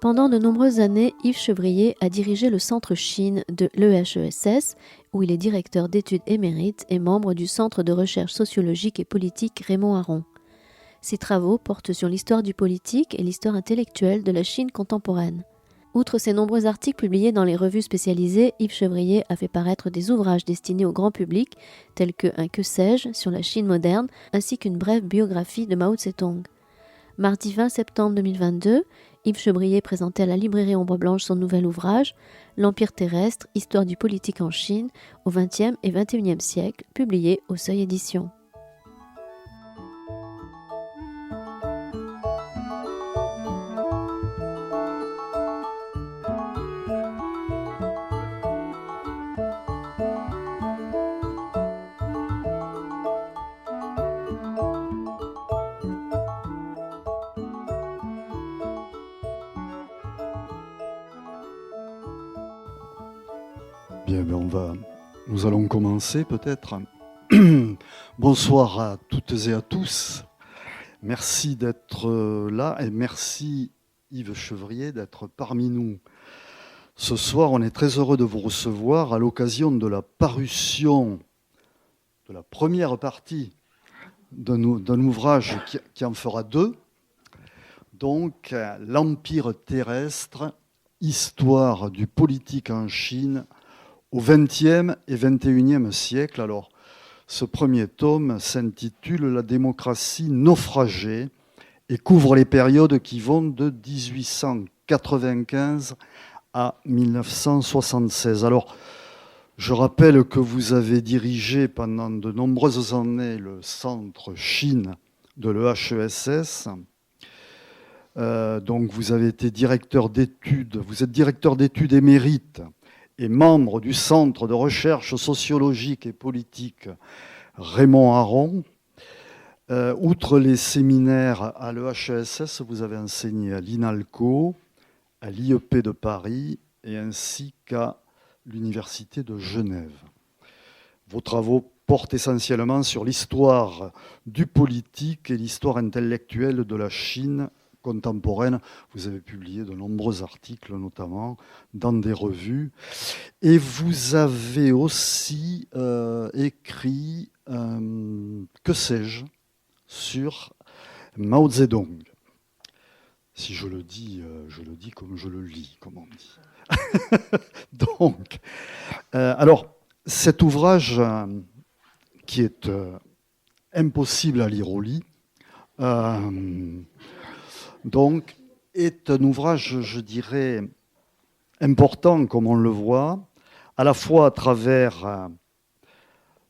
Pendant de nombreuses années, Yves Chevrier a dirigé le Centre Chine de l'EHESS, où il est directeur d'études émérite et membre du Centre de recherche sociologique et politique Raymond Aron. Ses travaux portent sur l'histoire du politique et l'histoire intellectuelle de la Chine contemporaine. Outre ses nombreux articles publiés dans les revues spécialisées, Yves Chevrier a fait paraître des ouvrages destinés au grand public, tels que Un que sais-je sur la Chine moderne, ainsi qu'une brève biographie de Mao Tse-tung. Mardi 20 septembre 2022, Yves Chevrier présentait à la librairie Ombre Blanche son nouvel ouvrage « L'Empire terrestre, histoire du politique en Chine au XXe et XXIe siècle », publié au Seuil Éditions. Bien, nous allons commencer peut-être. Bonsoir à toutes et à tous. Merci d'être là et merci Yves Chevrier d'être parmi nous. Ce soir, on est très heureux de vous recevoir à l'occasion de la parution de la première partie d'un ouvrage qui en fera deux. Donc, L'Empire terrestre, histoire du politique en Chine au XXe et XXIe siècle. Alors, ce premier tome s'intitule « La démocratie naufragée » et couvre les périodes qui vont de 1895 à 1976. Alors, je rappelle que vous avez dirigé pendant de nombreuses années le Centre Chine de l'EHESS. Donc, vous avez été directeur d'études, vous êtes directeur d'études émérite et membre du Centre de recherche sociologique et politique Raymond Aron. Outre les séminaires à l'EHESS, vous avez enseigné à l'INALCO, à l'IEP de Paris et ainsi qu'à l'Université de Genève. Vos travaux portent essentiellement sur l'histoire du politique et l'histoire intellectuelle de la Chine contemporaine. Vous avez publié de nombreux articles, notamment dans des revues. Et vous avez aussi écrit Que sais-je sur Mao Zedong. Si je le dis comme je le lis, comme on dit. Donc, alors, cet ouvrage qui est impossible à lire au lit, donc, est un ouvrage, je dirais, important, comme on le voit, à la fois à travers,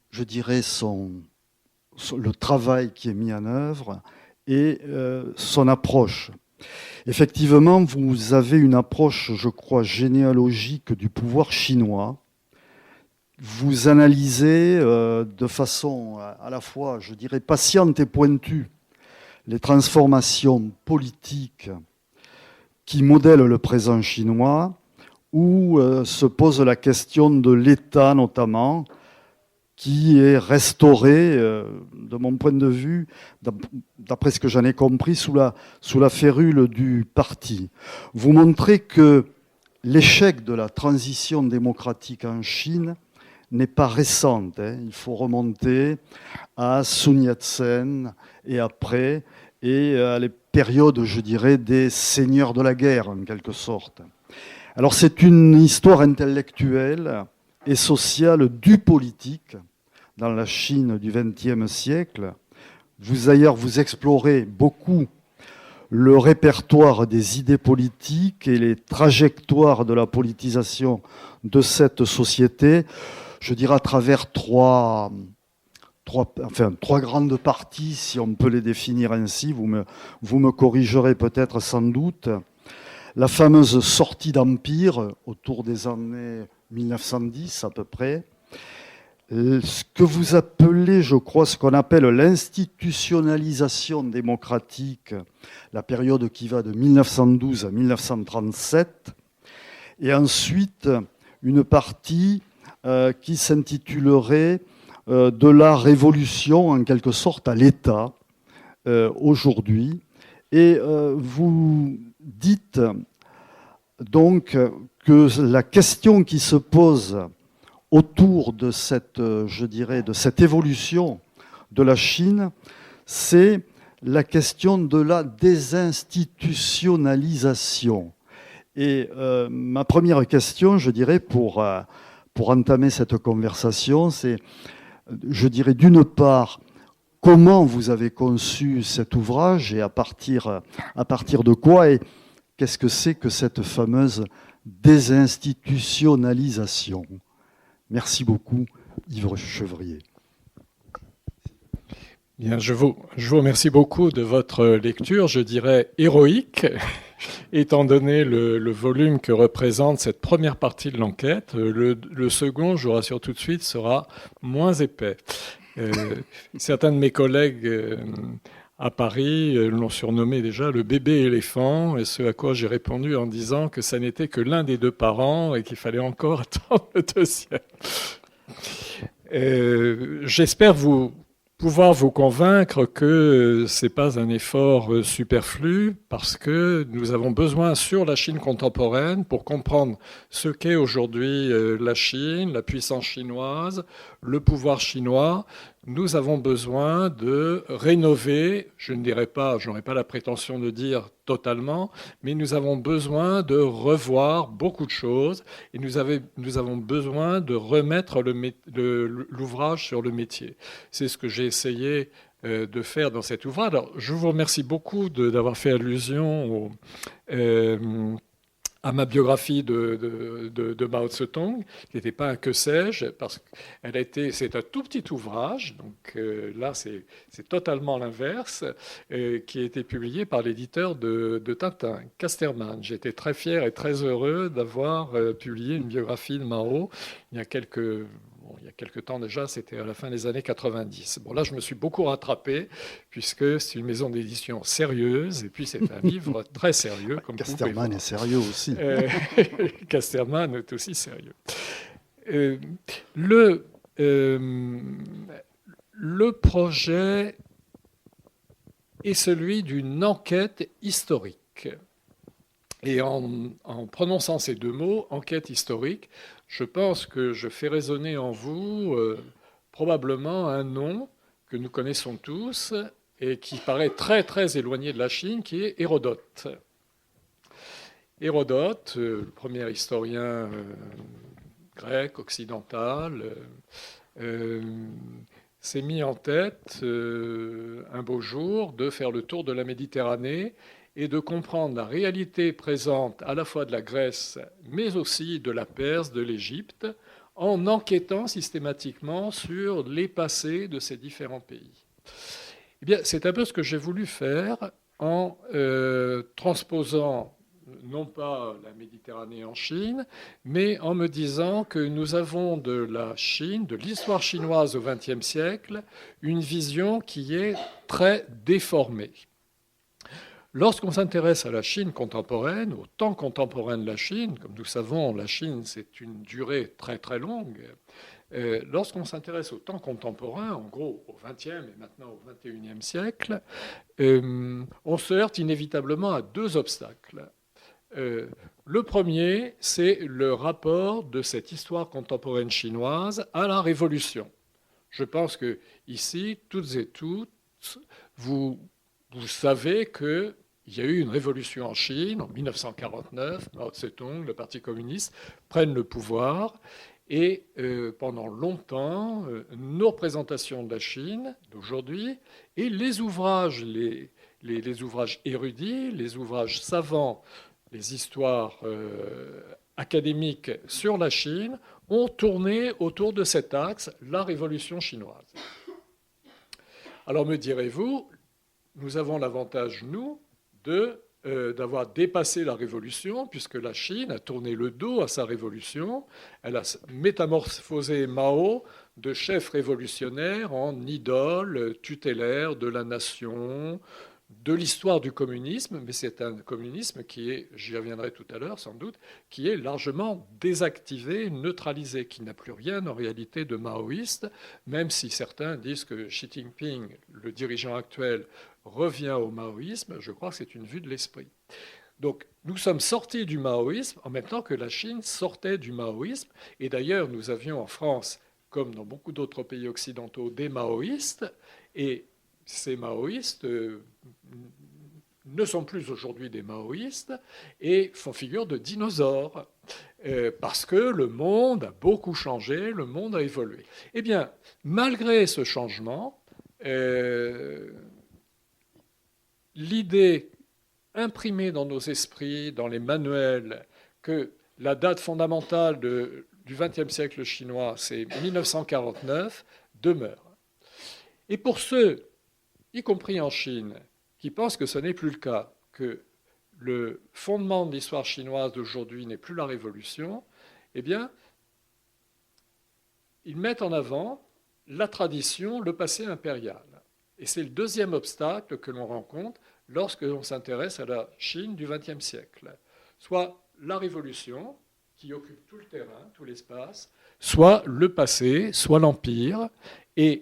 je dirais, le travail qui est mis en œuvre et son approche. Effectivement, vous avez une approche, je crois, généalogique du pouvoir chinois. Vous analysez de façon à la fois, je dirais, patiente et pointue les transformations politiques qui modèlent le présent chinois, où se pose la question de l'État notamment, qui est restauré, de mon point de vue, d'après ce que j'en ai compris, sous la férule du parti. Vous montrez que l'échec de la transition démocratique en Chine n'est pas récent. Il faut remonter à Sun Yat-sen et après, et à les périodes, je dirais, des seigneurs de la guerre, en quelque sorte. Alors c'est une histoire intellectuelle et sociale du politique dans la Chine du XXe siècle. Vous explorez beaucoup le répertoire des idées politiques et les trajectoires de la politisation de cette société, je dirais à travers trois grandes parties, si on peut les définir ainsi. Vous me corrigerez peut-être sans doute. La fameuse sortie d'Empire autour des années 1910 à peu près. Ce que vous appelez, je crois, ce qu'on appelle l'institutionnalisation démocratique, la période qui va de 1912 à 1937. Et ensuite, une partie qui s'intitulerait de la révolution, en quelque sorte, à l'État, aujourd'hui. Et vous dites donc que la question qui se pose autour de cette, je dirais, de cette évolution de la Chine, c'est la question de la désinstitutionnalisation. Et ma première question, je dirais, pour entamer cette conversation, c'est, je dirais, d'une part, comment vous avez conçu cet ouvrage et à partir de quoi, et qu'est-ce que c'est que cette fameuse désinstitutionnalisation? Merci beaucoup, Yves Chevrier. Bien, je vous remercie beaucoup de votre lecture, je dirais héroïque, étant donné le volume que représente cette première partie de l'enquête. Le second, je vous rassure tout de suite, sera moins épais. Certains de mes collègues à Paris l'ont surnommé déjà le bébé éléphant, et ce à quoi j'ai répondu en disant que ça n'était que l'un des deux parents et qu'il fallait encore attendre le deuxième. J'espère pouvoir vous convaincre que c'est pas un effort superflu, parce que nous avons besoin sur la Chine contemporaine, pour comprendre ce qu'est aujourd'hui la Chine, la puissance chinoise, le pouvoir chinois, nous avons besoin de rénover, je n'aurais pas la prétention de dire totalement, mais nous avons besoin de revoir beaucoup de choses, et nous avons besoin de remettre l'ouvrage sur le métier. C'est ce que j'ai essayé de faire dans cet ouvrage. Alors, je vous remercie beaucoup d'avoir fait allusion à ma biographie de Mao Tse-tung, qui n'était pas un que sais-je, parce que c'est un tout petit ouvrage, donc là c'est totalement l'inverse, qui a été publié par l'éditeur de Tintin, Casterman. J'étais très fier et très heureux d'avoir publié une biographie de Mao il y a quelques temps déjà, c'était à la fin des années 90. Bon, là, je me suis beaucoup rattrapé, puisque c'est une maison d'édition sérieuse, et puis c'est un livre très sérieux. Comme Casterman est sérieux aussi. Casterman est aussi sérieux. Le projet est celui d'une enquête historique. Et en prononçant ces deux mots, enquête historique, je pense que je fais résonner en vous probablement un nom que nous connaissons tous et qui paraît très très éloigné de la Chine, qui est Hérodote. Hérodote, le premier historien grec, occidental, s'est mis en tête un beau jour de faire le tour de la Méditerranée et de comprendre la réalité présente à la fois de la Grèce, mais aussi de la Perse, de l'Égypte, en enquêtant systématiquement sur les passés de ces différents pays. Eh bien, c'est un peu ce que j'ai voulu faire en transposant non pas la Méditerranée en Chine, mais en me disant que nous avons de la Chine, de l'histoire chinoise au XXe siècle, une vision qui est très déformée. Lorsqu'on s'intéresse à la Chine contemporaine, au temps contemporain de la Chine, comme nous savons, la Chine, c'est une durée très très longue. Lorsqu'on s'intéresse au temps contemporain, en gros au XXe et maintenant au XXIe siècle, on se heurte inévitablement à deux obstacles. Le premier, c'est le rapport de cette histoire contemporaine chinoise à la Révolution. Je pense que ici, toutes et tous, vous savez qu'il y a eu une révolution en Chine en 1949. Mao Tse-tung, le Parti communiste, prennent le pouvoir. Et pendant longtemps, nos représentations de la Chine d'aujourd'hui et les ouvrages, les ouvrages érudits, les ouvrages savants, les histoires académiques sur la Chine ont tourné autour de cet axe, la révolution chinoise. Alors me direz-vous, nous avons l'avantage, nous, d'avoir dépassé la révolution, puisque la Chine a tourné le dos à sa révolution. Elle a métamorphosé Mao de chef révolutionnaire en idole tutélaire de la nation, de l'histoire du communisme, mais c'est un communisme qui est, j'y reviendrai tout à l'heure sans doute, qui est largement désactivé, neutralisé, qui n'a plus rien en réalité de maoïste, même si certains disent que Xi Jinping, le dirigeant actuel, revient au maoïsme. Je crois que c'est une vue de l'esprit. Donc, nous sommes sortis du maoïsme en même temps que la Chine sortait du maoïsme. Et d'ailleurs, nous avions en France, comme dans beaucoup d'autres pays occidentaux, des maoïstes. Et ces maoïstes ne sont plus aujourd'hui des maoïstes et font figure de dinosaures. Parce que le monde a beaucoup changé, le monde a évolué. Eh bien, malgré ce changement, l'idée imprimée dans nos esprits, dans les manuels, que la date fondamentale du XXe siècle chinois, c'est 1949, demeure. Et pour ceux, y compris en Chine, qui pensent que ce n'est plus le cas, que le fondement de l'histoire chinoise d'aujourd'hui n'est plus la révolution, eh bien, ils mettent en avant la tradition, le passé impérial. Et c'est le deuxième obstacle que l'on rencontre lorsque l'on s'intéresse à la Chine du XXe siècle. Soit la révolution, qui occupe tout le terrain, tout l'espace, soit le passé, soit l'empire. Et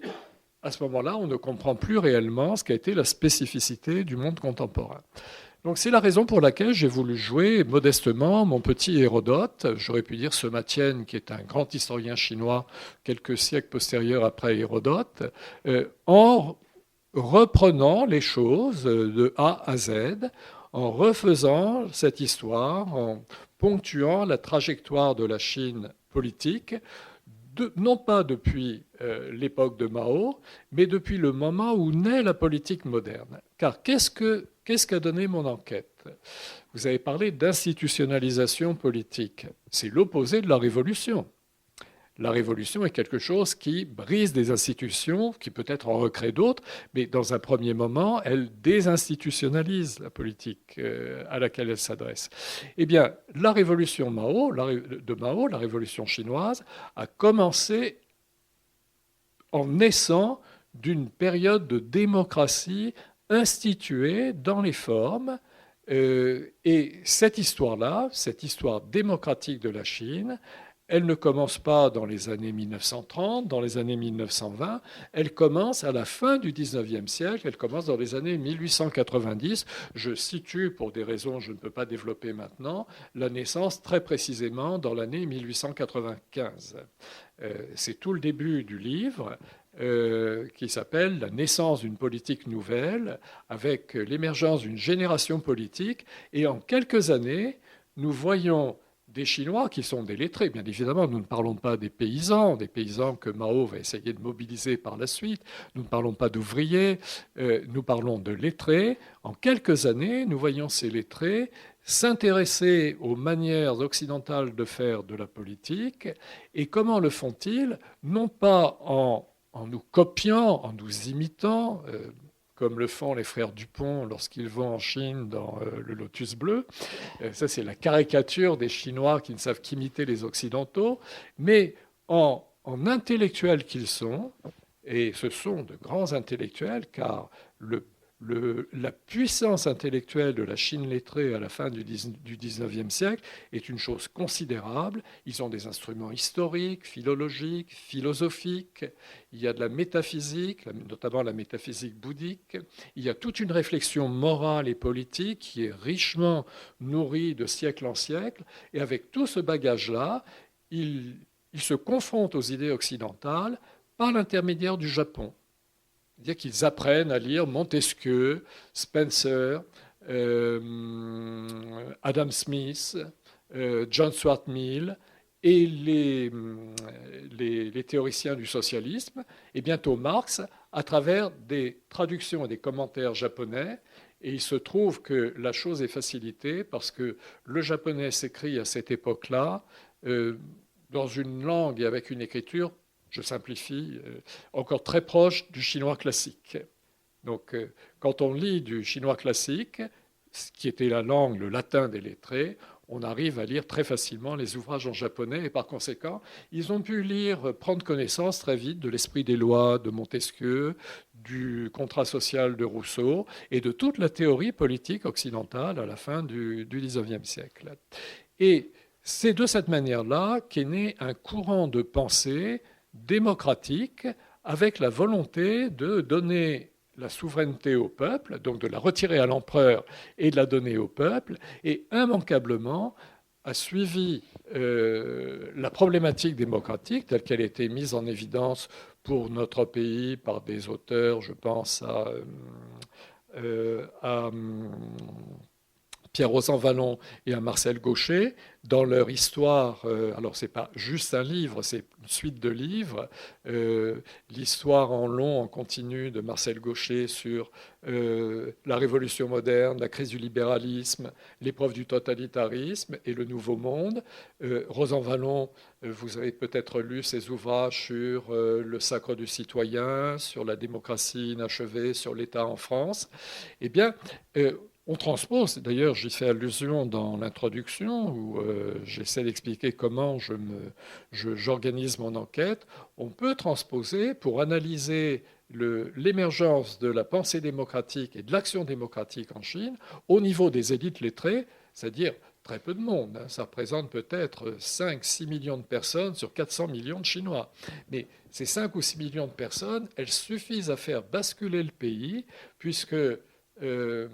à ce moment-là, on ne comprend plus réellement ce qu'a été la spécificité du monde contemporain. Donc c'est la raison pour laquelle j'ai voulu jouer modestement mon petit Hérodote, j'aurais pu dire Sima Qian, qui est un grand historien chinois quelques siècles postérieurs après Hérodote, en reprenant les choses de A à Z, en refaisant cette histoire, en ponctuant la trajectoire de la Chine politique, non pas depuis l'époque de Mao, mais depuis le moment où naît la politique moderne. Car qu'est-ce qu'a donné mon enquête ? Vous avez parlé d'institutionnalisation politique. C'est l'opposé de la révolution. La révolution est quelque chose qui brise des institutions, qui peut-être en recrée d'autres, mais dans un premier moment, elle désinstitutionnalise la politique à laquelle elle s'adresse. Eh bien, la révolution de Mao, la révolution chinoise, a commencé en naissant d'une période de démocratie instituée dans les formes. Et cette histoire-là, cette histoire démocratique de la Chine, elle ne commence pas dans les années 1930, dans les années 1920, elle commence à la fin du XIXe siècle, elle commence dans les années 1890. Je situe, pour des raisons que je ne peux pas développer maintenant, la naissance très précisément dans l'année 1895. C'est tout le début du livre qui s'appelle « La naissance d'une politique nouvelle » avec l'émergence d'une génération politique. Et en quelques années, nous voyons des Chinois qui sont des lettrés. Bien évidemment, nous ne parlons pas des paysans que Mao va essayer de mobiliser par la suite. Nous ne parlons pas d'ouvriers, nous parlons de lettrés. En quelques années, nous voyons ces lettrés s'intéresser aux manières occidentales de faire de la politique. Et comment le font-ils ? Non pas en nous copiant, en nous imitant, comme le font les frères Dupont lorsqu'ils vont en Chine dans le Lotus bleu. Ça, c'est la caricature des Chinois qui ne savent qu'imiter les Occidentaux, mais en intellectuels qu'ils sont, et ce sont de grands intellectuels, car la puissance intellectuelle de la Chine lettrée à la fin du XIXe siècle est une chose considérable. Ils ont des instruments historiques, philologiques, philosophiques. Il y a de la métaphysique, notamment la métaphysique bouddhique. Il y a toute une réflexion morale et politique qui est richement nourrie de siècle en siècle. Et avec tout ce bagage-là, ils se confrontent aux idées occidentales par l'intermédiaire du Japon. C'est-à-dire qu'ils apprennent à lire Montesquieu, Spencer, Adam Smith, John Stuart Mill et les théoriciens du socialisme, et bientôt Marx, à travers des traductions et des commentaires japonais. Et il se trouve que la chose est facilitée parce que le japonais s'écrit à cette époque-là dans une langue et avec une écriture, je simplifie, encore très proche du chinois classique. Donc, quand on lit du chinois classique, ce qui était la langue, le latin des lettrés, on arrive à lire très facilement les ouvrages en japonais et par conséquent, ils ont pu prendre connaissance très vite de l'esprit des lois de Montesquieu, du contrat social de Rousseau et de toute la théorie politique occidentale à la fin du XIXe siècle. Et c'est de cette manière-là qu'est né un courant de pensée démocratique avec la volonté de donner la souveraineté au peuple, donc de la retirer à l'empereur et de la donner au peuple, et immanquablement a suivi la problématique démocratique telle qu'elle a été mise en évidence pour notre pays par des auteurs, je pense à Pierre Rosanvallon et à Marcel Gauchet, dans leur histoire, alors c'est pas juste un livre, c'est une suite de livres, l'histoire en long, en continu de Marcel Gauchet sur la révolution moderne, la crise du libéralisme, l'épreuve du totalitarisme et le nouveau monde. Rosanvallon, vous avez peut-être lu ses ouvrages sur le sacre du citoyen, sur la démocratie inachevée, sur l'État en France. Eh bien, on transpose, d'ailleurs j'y fais allusion dans l'introduction où j'essaie d'expliquer comment j'organise mon enquête, on peut transposer pour analyser l'émergence de la pensée démocratique et de l'action démocratique en Chine au niveau des élites lettrées, c'est-à-dire très peu de monde. Ça représente peut-être 5-6 millions de personnes sur 400 millions de Chinois. Mais ces 5 ou 6 millions de personnes, elles suffisent à faire basculer le pays puisque peu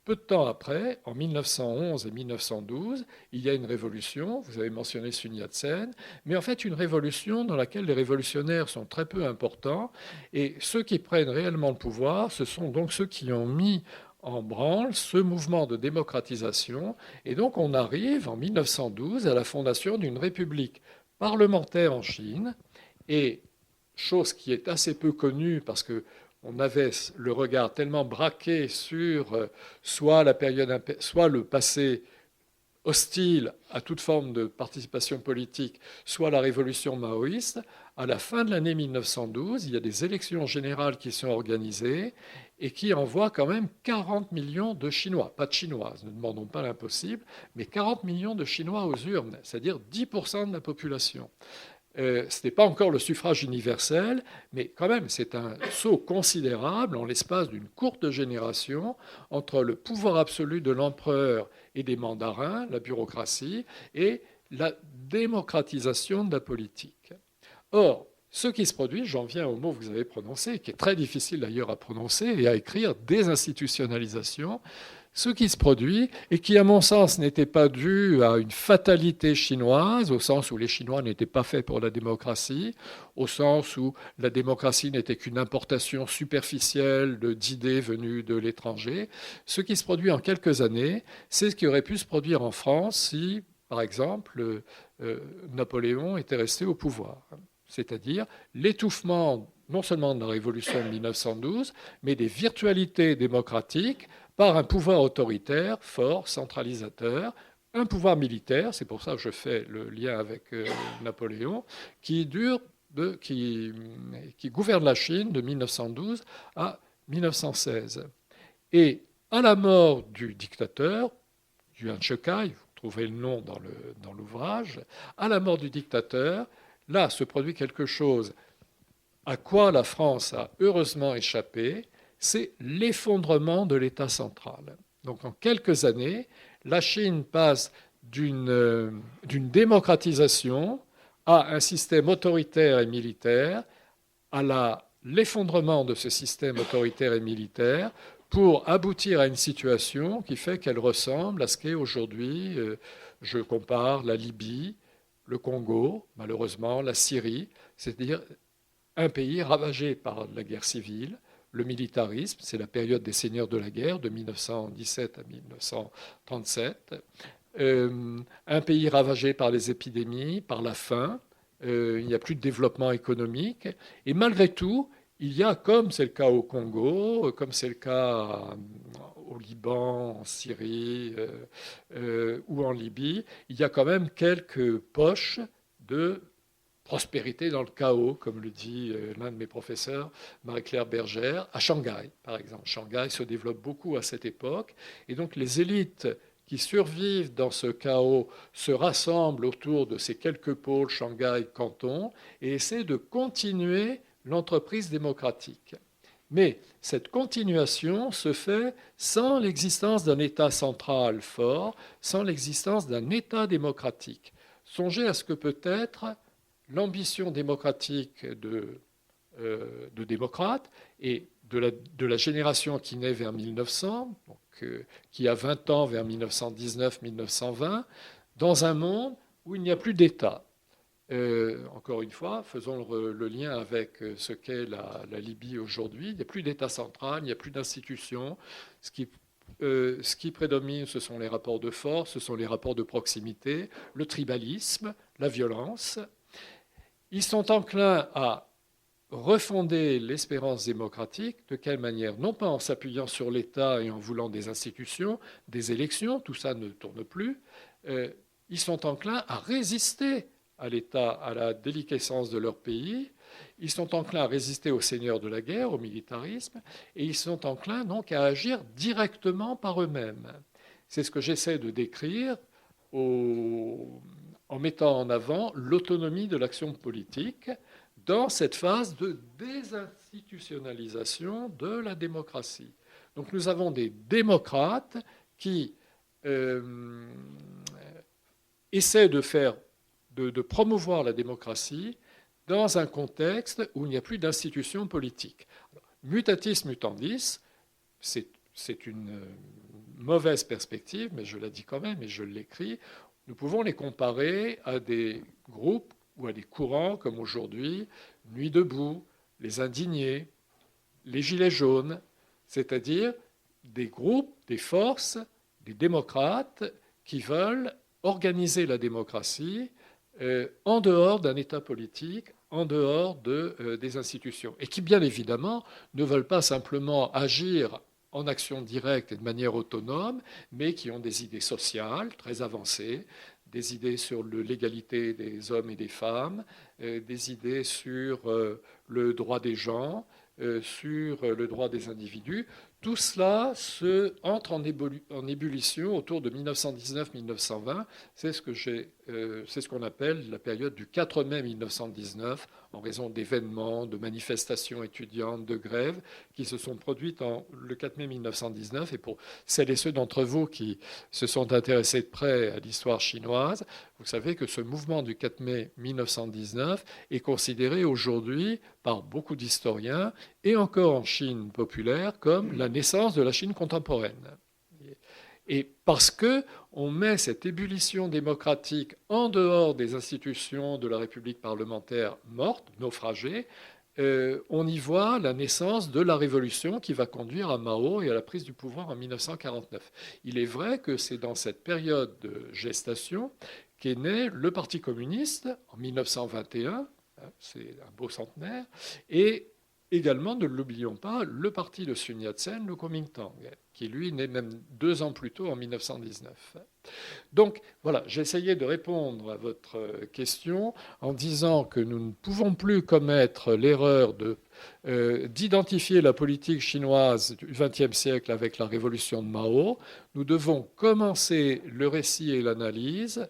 de temps après, en 1911 et 1912, il y a une révolution, vous avez mentionné Sun Yat-sen, mais en fait une révolution dans laquelle les révolutionnaires sont très peu importants, et ceux qui prennent réellement le pouvoir, ce sont donc ceux qui ont mis en branle ce mouvement de démocratisation, et donc on arrive en 1912 à la fondation d'une république parlementaire en Chine, et chose qui est assez peu connue parce que on avait le regard tellement braqué sur soit la période, soit le passé hostile à toute forme de participation politique, soit la révolution maoïste. À la fin de l'année 1912, il y a des élections générales qui sont organisées et qui envoient quand même 40 millions de Chinois, pas de Chinoises, ne demandons pas l'impossible, mais 40 millions de Chinois aux urnes, c'est-à-dire 10% de la population. Ce n'est pas encore le suffrage universel, mais quand même, c'est un saut considérable en l'espace d'une courte génération entre le pouvoir absolu de l'empereur et des mandarins, la bureaucratie, et la démocratisation de la politique. Or, ce qui se produit, j'en viens au mot que vous avez prononcé, qui est très difficile d'ailleurs à prononcer et à écrire, désinstitutionnalisation, ce qui se produit et qui, à mon sens, n'était pas dû à une fatalité chinoise, au sens où les Chinois n'étaient pas faits pour la démocratie, au sens où la démocratie n'était qu'une importation superficielle d'idées venues de l'étranger. Ce qui se produit en quelques années, c'est ce qui aurait pu se produire en France si, par exemple, Napoléon était resté au pouvoir. C'est-à-dire l'étouffement non seulement de la révolution de 1912, mais des virtualités démocratiques par un pouvoir autoritaire, fort, centralisateur, un pouvoir militaire, c'est pour ça que je fais le lien avec Napoléon, qui gouverne la Chine de 1912 à 1916. Et à la mort du dictateur, Yuan Shikai, vous trouvez le nom dans l'ouvrage, à la mort du dictateur, là se produit quelque chose à quoi la France a heureusement échappé, c'est l'effondrement de l'État central. Donc en quelques années, la Chine passe d'une démocratisation à un système autoritaire et militaire, à l'effondrement de ce système autoritaire et militaire, pour aboutir à une situation qui fait qu'elle ressemble à ce qu'est aujourd'hui, je compare la Libye, le Congo, malheureusement, la Syrie, c'est-à-dire un pays ravagé par la guerre civile, le militarisme, c'est la période des seigneurs de la guerre, de 1917 à 1937, un pays ravagé par les épidémies, par la faim, il n'y a plus de développement économique, et malgré tout, il y a, comme c'est le cas au Congo, comme c'est le cas au Liban, en Syrie ou en Libye, il y a quand même quelques poches de prospérité dans le chaos, comme le dit l'un de mes professeurs, Marie-Claire Bergère, à Shanghai, par exemple. Shanghai se développe beaucoup à cette époque, et donc les élites qui survivent dans ce chaos se rassemblent autour de ces quelques pôles, Shanghai, Canton, et essaient de continuer l'entreprise démocratique. Mais cette continuation se fait sans l'existence d'un État central fort, sans l'existence d'un État démocratique. Songez à ce que peut être l'ambition démocratique de démocrates, et de la génération qui naît vers 1900, donc, qui a 20 ans vers 1919-1920, dans un monde où il n'y a plus d'État. Encore une fois, faisons le lien avec ce qu'est la Libye aujourd'hui. Il n'y a plus d'État central, il n'y a plus d'institutions. Ce qui prédomine, ce sont les rapports de force, ce sont les rapports de proximité, le tribalisme, la violence. Ils sont enclins à refonder l'espérance démocratique. De quelle manière? Non pas en s'appuyant sur l'État et en voulant des institutions, des élections, tout ça ne tourne plus. Ils sont enclins à résister à l'État, à la déliquescence de leur pays. Ils sont enclins à résister aux seigneurs de la guerre, au militarisme, et ils sont enclins donc à agir directement par eux-mêmes. C'est ce que j'essaie de décrire en mettant en avant l'autonomie de l'action politique dans cette phase de désinstitutionnalisation de la démocratie. Donc nous avons des démocrates qui essaient de promouvoir la démocratie dans un contexte où il n'y a plus d'institutions politiques. Mutatis mutandis, c'est une mauvaise perspective, mais je la dis quand même et je l'écris. Nous pouvons les comparer à des groupes ou à des courants comme aujourd'hui, Nuit debout, les Indignés, les Gilets jaunes, c'est-à-dire des groupes, des forces, des démocrates qui veulent organiser la démocratie en dehors d'un État politique, en dehors des institutions, et qui, bien évidemment, ne veulent pas simplement agir en action directe et de manière autonome, mais qui ont des idées sociales très avancées, des idées sur l'égalité des hommes et des femmes, des idées sur le droit des gens, sur le droit des individus. Tout cela entre en ébullition autour de 1919-1920. C'est ce qu'on appelle la période du 4 mai 1919, en raison d'événements, de manifestations étudiantes, de grèves qui se sont produites le 4 mai 1919. Et pour celles et ceux d'entre vous qui se sont intéressés de près à l'histoire chinoise, vous savez que ce mouvement du 4 mai 1919 est considéré aujourd'hui par beaucoup d'historiens, et encore en Chine populaire, comme la naissance de la Chine contemporaine. Et parce qu'on met cette ébullition démocratique en dehors des institutions de la République parlementaire morte, naufragée, on y voit la naissance de la révolution qui va conduire à Mao et à la prise du pouvoir en 1949. Il est vrai que c'est dans cette période de gestation qu'est né le Parti communiste en 1921, c'est un beau centenaire, et également, ne l'oublions pas, le parti de Sun Yat-sen, le Kuomintang, qui lui naît même 2 ans plus tôt, en 1919. Donc voilà, j'essayais de répondre à votre question en disant que nous ne pouvons plus commettre l'erreur d'identifier la politique chinoise du XXe siècle avec la révolution de Mao. Nous devons commencer le récit et l'analyse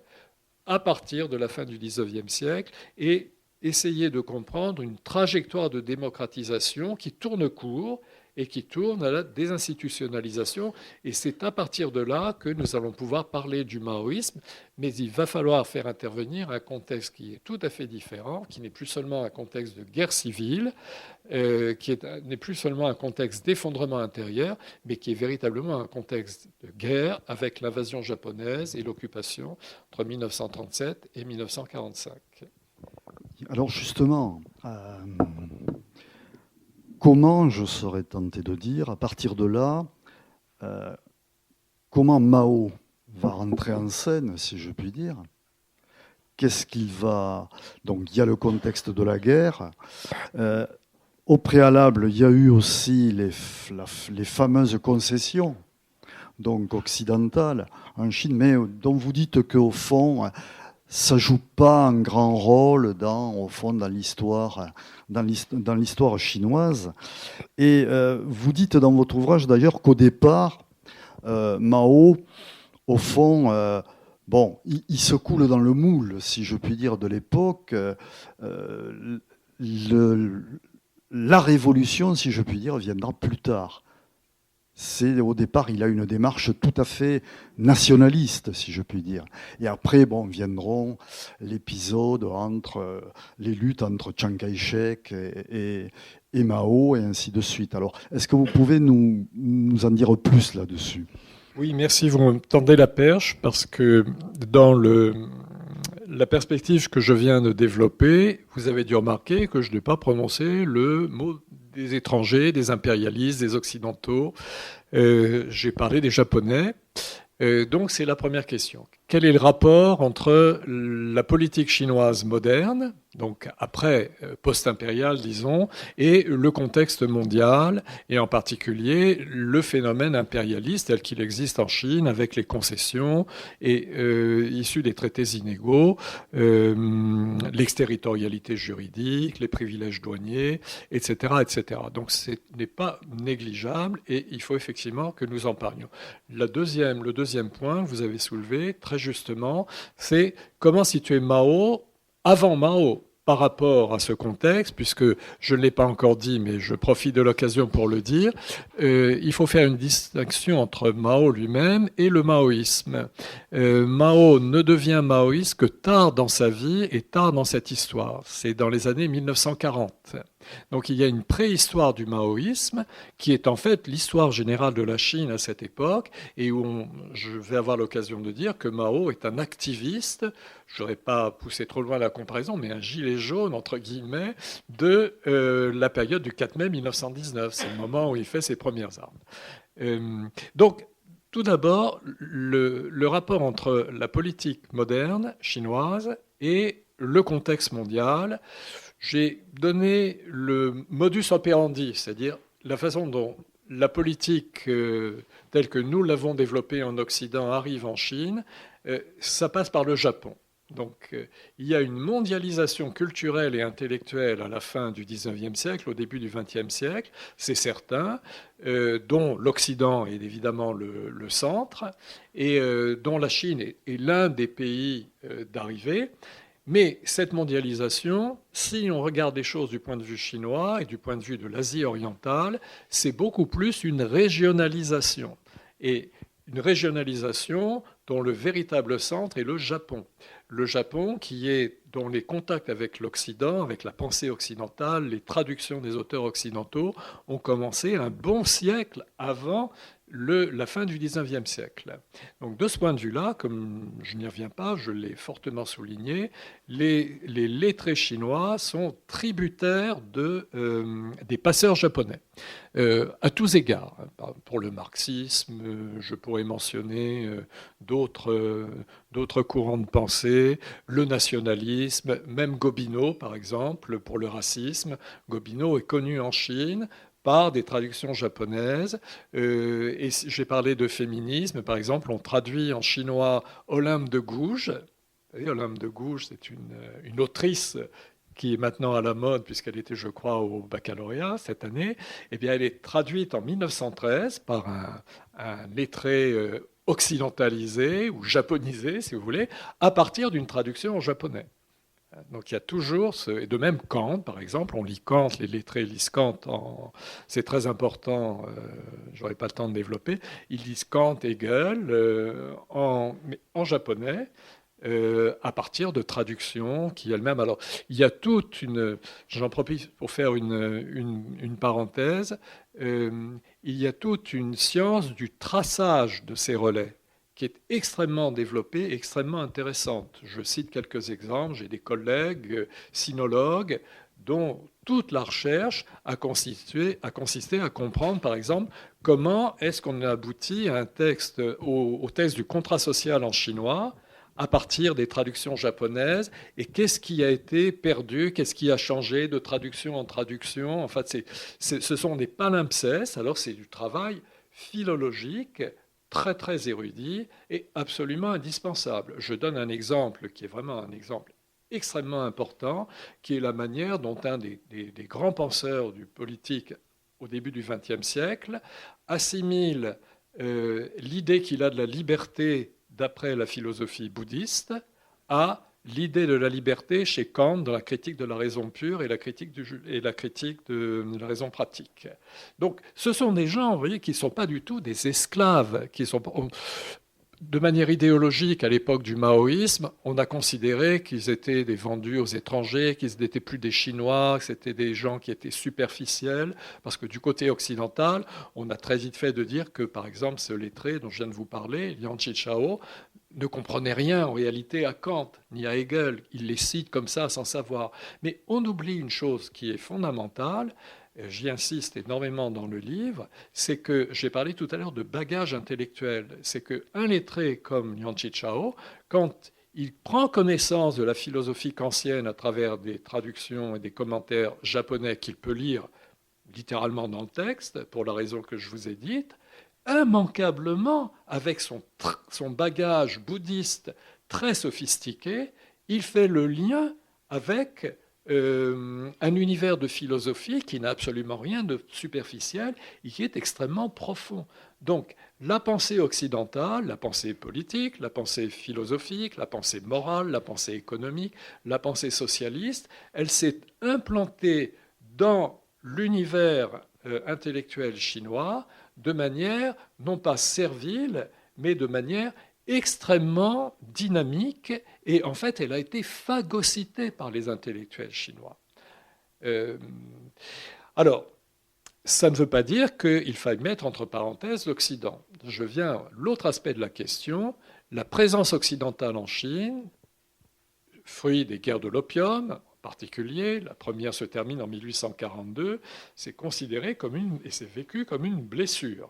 à partir de la fin du XIXe siècle et essayer de comprendre une trajectoire de démocratisation qui tourne court et qui tourne à la désinstitutionnalisation. Et c'est à partir de là que nous allons pouvoir parler du maoïsme, mais il va falloir faire intervenir un contexte qui est tout à fait différent, qui n'est plus seulement un contexte de guerre civile, qui n'est plus seulement un contexte d'effondrement intérieur, mais qui est véritablement un contexte de guerre avec l'invasion japonaise et l'occupation entre 1937 et 1945. Alors justement, comment, je serais tenté de dire, à partir de là, comment Mao va rentrer en scène, si je puis dire? Qu'est-ce qu'il va... Donc il y a le contexte de la guerre. Au préalable, il y a eu aussi les fameuses concessions, donc occidentales, en Chine, mais dont vous dites qu'au fond... ça ne joue pas un grand rôle dans l'histoire chinoise. Et vous dites dans votre ouvrage d'ailleurs qu'au départ, Mao, au fond, il se coule dans le moule, si je puis dire, de l'époque. La révolution, si je puis dire, viendra plus tard. au départ, il a une démarche tout à fait nationaliste, si je puis dire. Et après, viendront l'épisode entre les luttes entre Chiang Kai-shek et Mao, et ainsi de suite. Alors, est-ce que vous pouvez nous en dire plus là-dessus ? Oui, merci. Vous me tendez la perche parce que dans la perspective que je viens de développer, vous avez dû remarquer que je n'ai pas prononcé le mot des étrangers, des impérialistes, des occidentaux. J'ai parlé des Japonais. Donc c'est la première question. Quel est le rapport entre la politique chinoise moderne, donc après post-impériale disons, et le contexte mondial, et en particulier le phénomène impérialiste tel qu'il existe en Chine avec les concessions et issus des traités inégaux, l'exterritorialité juridique, les privilèges douaniers, etc., etc. Donc ce n'est pas négligeable et il faut effectivement que nous en parlions. Le deuxième point que vous avez soulevé, très justement, c'est comment situer Mao avant Mao par rapport à ce contexte, puisque je ne l'ai pas encore dit, mais je profite de l'occasion pour le dire. Il faut faire une distinction entre Mao lui-même et le maoïsme. Mao ne devient maoïste que tard dans sa vie et tard dans cette histoire. C'est dans les années 1940. Donc il y a une préhistoire du maoïsme qui est en fait l'histoire générale de la Chine à cette époque et où je vais avoir l'occasion de dire que Mao est un activiste, je n'aurais pas poussé trop loin la comparaison, mais un gilet jaune, entre guillemets, de la période du 4 mai 1919. C'est le moment où il fait ses premières armes. Donc, tout d'abord, le rapport entre la politique moderne chinoise et le contexte mondial. J'ai donné le modus operandi, c'est-à-dire la façon dont la politique telle que nous l'avons développée en Occident arrive en Chine. Ça passe par le Japon. Donc il y a une mondialisation culturelle et intellectuelle à la fin du XIXe siècle, au début du XXe siècle, c'est certain, dont l'Occident est évidemment le centre, et dont la Chine est l'un des pays d'arrivée. Mais cette mondialisation, si on regarde les choses du point de vue chinois et du point de vue de l'Asie orientale, c'est beaucoup plus une régionalisation. Et une régionalisation dont le véritable centre est le Japon. Le Japon dont les contacts avec l'Occident, avec la pensée occidentale, les traductions des auteurs occidentaux ont commencé un bon siècle avant la fin du XIXe siècle. Donc de ce point de vue-là, comme je n'y reviens pas, je l'ai fortement souligné, les lettrés chinois sont tributaires des passeurs japonais, à tous égards. Pour le marxisme, je pourrais mentionner d'autres courants de pensée, le nationalisme, même Gobineau, par exemple, pour le racisme. Gobineau est connu en Chine par des traductions japonaises. Et j'ai parlé de féminisme, par exemple, on traduit en chinois Olympe de Gouges. Olympe de Gouges, c'est une autrice qui est maintenant à la mode, puisqu'elle était, je crois, au baccalauréat cette année. Eh bien, elle est traduite en 1913 par un lettré occidentalisé ou japonisé, si vous voulez, à partir d'une traduction en japonais. Donc il y a toujours et de même Kant, par exemple, on lit Kant, les lettrés lisent Kant, c'est très important, j'aurais pas le temps de développer, ils lisent Kant, Hegel en japonais, à partir de traductions qui elles-mêmes. Alors il y a j'en profite pour faire une parenthèse, il y a toute une science du traçage de ces relais, qui est extrêmement développée, extrêmement intéressante. Je cite quelques exemples. J'ai des collègues sinologues dont toute la recherche a consisté à comprendre, par exemple, comment est-ce qu'on a abouti à un texte, au texte du contrat social en chinois, à partir des traductions japonaises, et qu'est-ce qui a été perdu, qu'est-ce qui a changé de traduction en traduction. En fait, ce sont des palimpsestes, alors c'est du travail philologique, très très érudit et absolument indispensable. Je donne un exemple qui est vraiment un exemple extrêmement important, qui est la manière dont un des grands penseurs du politique au début du XXe siècle assimile l'idée qu'il a de la liberté d'après la philosophie bouddhiste à l'idée de la liberté chez Kant dans la critique de la raison pure et la critique de la raison pratique. Donc ce sont des gens, vous voyez, qui ne sont pas du tout des esclaves, qui sont de manière idéologique, à l'époque du maoïsme, on a considéré qu'ils étaient des vendus aux étrangers, qu'ils n'étaient plus des Chinois, que c'était des gens qui étaient superficiels, parce que du côté occidental, on a très vite fait de dire que, par exemple, ce lettré dont je viens de vous parler, Liang Qichao, ne comprenait rien en réalité à Kant ni à Hegel. Il les cite comme ça sans savoir. Mais on oublie une chose qui est fondamentale, j'y insiste énormément dans le livre, c'est que j'ai parlé tout à l'heure de bagage intellectuel. C'est qu'un lettré comme Liang Qichao, quand il prend connaissance de la philosophie kantienne à travers des traductions et des commentaires japonais qu'il peut lire littéralement dans le texte, pour la raison que je vous ai dite, immanquablement, avec son bagage bouddhiste très sophistiqué, il fait le lien avec un univers de philosophie qui n'a absolument rien de superficiel et qui est extrêmement profond. Donc, la pensée occidentale, la pensée politique, la pensée philosophique, la pensée morale, la pensée économique, la pensée socialiste, elle s'est implantée dans l'univers intellectuel chinois de manière non pas servile, mais de manière extrêmement dynamique, et en fait, elle a été phagocytée par les intellectuels chinois. Alors, ça ne veut pas dire qu'il faille mettre entre parenthèses l'Occident. Je viens à l'autre aspect de la question, la présence occidentale en Chine, fruit des guerres de l'opium, en particulier, la première se termine en 1842, c'est considéré comme et c'est vécu comme une blessure.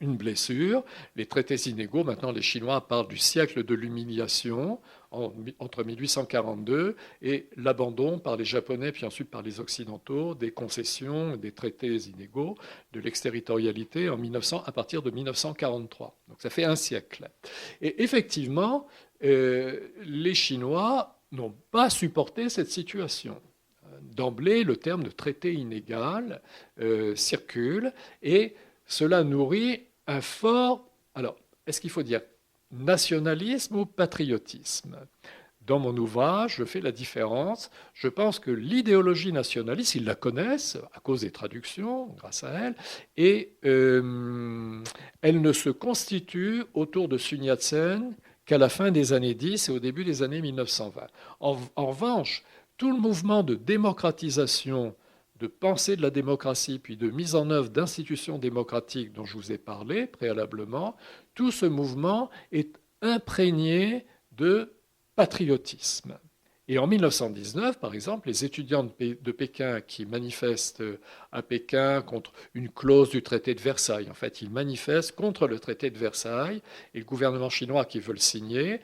Une blessure, les traités inégaux, maintenant les Chinois parlent du siècle de l'humiliation entre 1842 et l'abandon par les Japonais puis ensuite par les Occidentaux des concessions, des traités inégaux, de l'exterritorialité à partir de 1943. Donc ça fait un siècle. Et effectivement, les Chinois n'ont pas supporté cette situation. D'emblée, le terme de traité inégal circule et cela nourrit un fort... Alors, est-ce qu'il faut dire nationalisme ou patriotisme ? Dans mon ouvrage, je fais la différence. Je pense que l'idéologie nationaliste, ils la connaissent à cause des traductions, grâce à elle, et elle ne se constitue autour de Sun Yat-sen qu'à la fin des années 10 et au début des années 1920. En revanche, tout le mouvement de démocratisation, de pensée de la démocratie, puis de mise en œuvre d'institutions démocratiques dont je vous ai parlé préalablement, tout ce mouvement est imprégné de patriotisme. Et en 1919, par exemple, les étudiants de Pékin qui manifestent à Pékin contre une clause du traité de Versailles, en fait, ils manifestent contre le traité de Versailles et le gouvernement chinois qui veut le signer,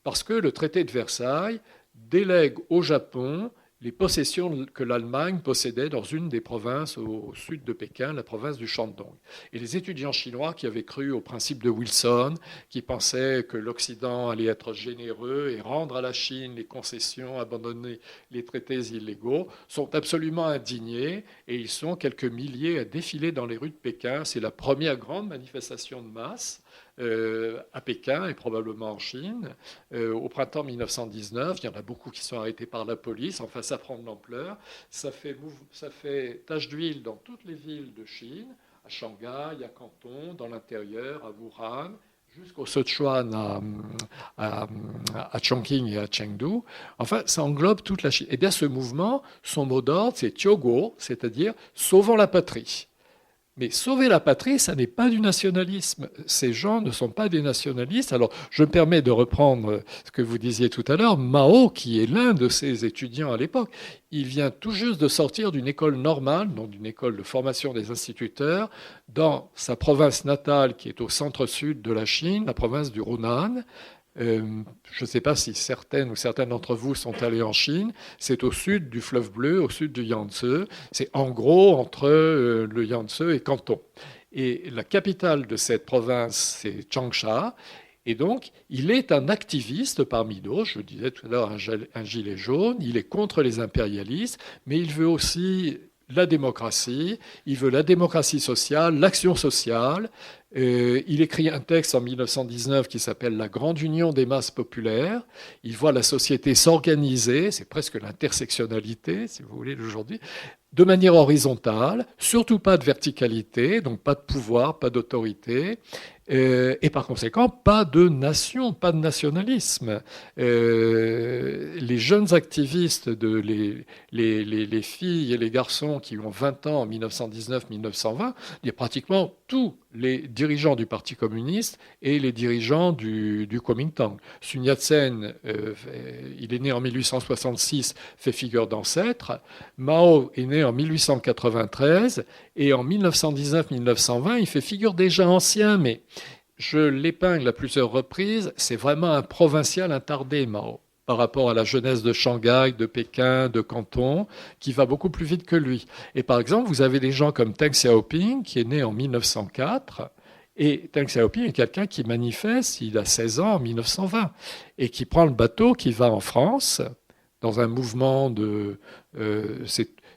parce que le traité de Versailles délègue au Japon les possessions que l'Allemagne possédait dans une des provinces au sud de Pékin, la province du Shandong. Et les étudiants chinois qui avaient cru au principe de Wilson, qui pensaient que l'Occident allait être généreux et rendre à la Chine les concessions, abandonner les traités illégaux, sont absolument indignés et ils sont quelques milliers à défiler dans les rues de Pékin. C'est la première grande manifestation de masse à Pékin et probablement en Chine. Au printemps 1919, il y en a beaucoup qui sont arrêtés par la police. Enfin, ça prend de l'ampleur. Ça fait tache d'huile dans toutes les villes de Chine, à Shanghai, à Canton, dans l'intérieur, à Wuhan, jusqu'au Sichuan, à Chongqing et à Chengdu. Enfin, ça englobe toute la Chine. Et bien, ce mouvement, son mot d'ordre, c'est Tioguo, c'est-à-dire « sauvons la patrie ». Mais sauver la patrie, ça n'est pas du nationalisme. Ces gens ne sont pas des nationalistes. Alors, je me permets de reprendre ce que vous disiez tout à l'heure. Mao, qui est l'un de ces étudiants à l'époque, il vient tout juste de sortir d'une école normale, donc d'une école de formation des instituteurs, dans sa province natale, qui est au centre-sud de la Chine, la province du Hunan. Je ne sais pas si certaines ou certains d'entre vous sont allés en Chine. C'est au sud du fleuve Bleu, au sud du Yangtze. C'est en gros entre le Yangtze et Canton. Et la capitale de cette province, c'est Changsha. Et donc, il est un activiste parmi d'autres. Je disais tout à l'heure un gilet jaune. Il est contre les impérialistes, mais il veut aussi la démocratie, il veut la démocratie sociale, l'action sociale. Il écrit un texte en 1919 qui s'appelle La Grande Union des masses populaires. Il voit la société s'organiser, c'est presque l'intersectionnalité, si vous voulez, d'aujourd'hui, de manière horizontale, surtout pas de verticalité, donc pas de pouvoir, pas d'autorité, et par conséquent, pas de nation, pas de nationalisme. Les jeunes activistes, les filles et les garçons qui ont 20 ans en 1919-1920, il y a pratiquement tous les dirigeants du Parti communiste et les dirigeants du Kuomintang. Sun Yat-sen, il est né en 1866, fait figure d'ancêtre. Mao est né en 1893 et en 1919-1920, il fait figure déjà ancien, mais je l'épingle à plusieurs reprises, c'est vraiment un provincial intardé, Mao, par rapport à la jeunesse de Shanghai, de Pékin, de Canton, qui va beaucoup plus vite que lui. Et par exemple, vous avez des gens comme Deng Xiaoping, qui est né en 1904, et Deng Xiaoping est quelqu'un qui manifeste, il a 16 ans en 1920, et qui prend le bateau, qui va en France, dans un mouvement de...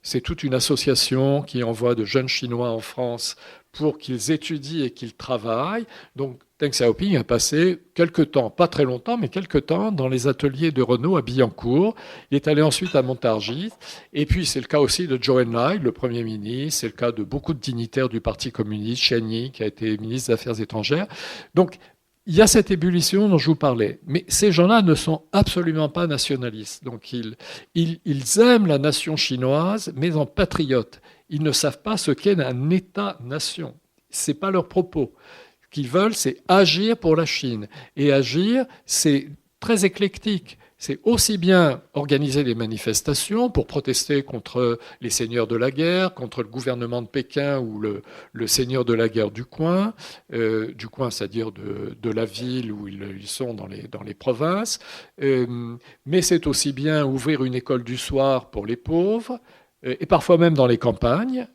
c'est toute une association qui envoie de jeunes Chinois en France pour qu'ils étudient et qu'ils travaillent. Donc, Deng Xiaoping a passé quelques temps, pas très longtemps, mais quelques temps dans les ateliers de Renault à Billancourt. Il est allé ensuite à Montargis. Et puis, c'est le cas aussi de Zhou Enlai, le Premier ministre. C'est le cas de beaucoup de dignitaires du Parti communiste, Chen Yi, qui a été ministre des Affaires étrangères. Donc, il y a cette ébullition dont je vous parlais. Mais ces gens-là ne sont absolument pas nationalistes. Donc, ils aiment la nation chinoise, mais en patriotes. Ils ne savent pas ce qu'est un État-nation. Ce n'est pas leur propos. Ce qu'ils veulent, c'est agir pour la Chine. Et agir, c'est très éclectique. C'est aussi bien organiser des manifestations pour protester contre les seigneurs de la guerre, contre le gouvernement de Pékin ou le seigneur de la guerre du coin, c'est-à-dire de la ville où ils sont dans les provinces. Mais c'est aussi bien ouvrir une école du soir pour les pauvres, et parfois même dans les campagnes.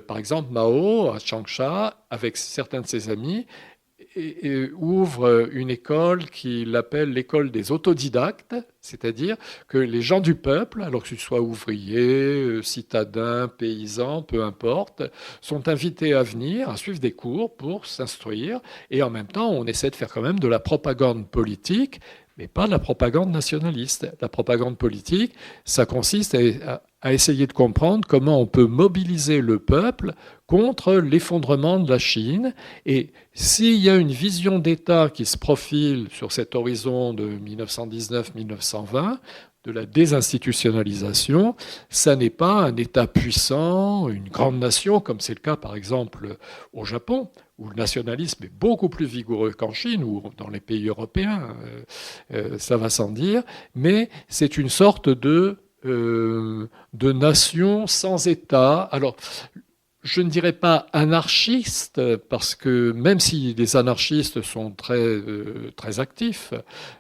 Par exemple, Mao, à Changsha, avec certains de ses amis, et ouvre une école qu'il appelle l'école des autodidactes, c'est-à-dire que les gens du peuple, alors que ce soient ouvriers, citadins, paysans, peu importe, sont invités à venir, à suivre des cours pour s'instruire, et en même temps, on essaie de faire quand même de la propagande politique, mais pas de la propagande nationaliste. La propagande politique, ça consiste à essayer de comprendre comment on peut mobiliser le peuple contre l'effondrement de la Chine. Et s'il y a une vision d'État qui se profile sur cet horizon de 1919-1920, de la désinstitutionnalisation, ça n'est pas un État puissant, une grande nation, comme c'est le cas par exemple au Japon, où le nationalisme est beaucoup plus vigoureux qu'en Chine ou dans les pays européens, ça va sans dire, mais c'est une sorte de nation sans État. Alors, je ne dirais pas anarchiste, parce que même si les anarchistes sont très actifs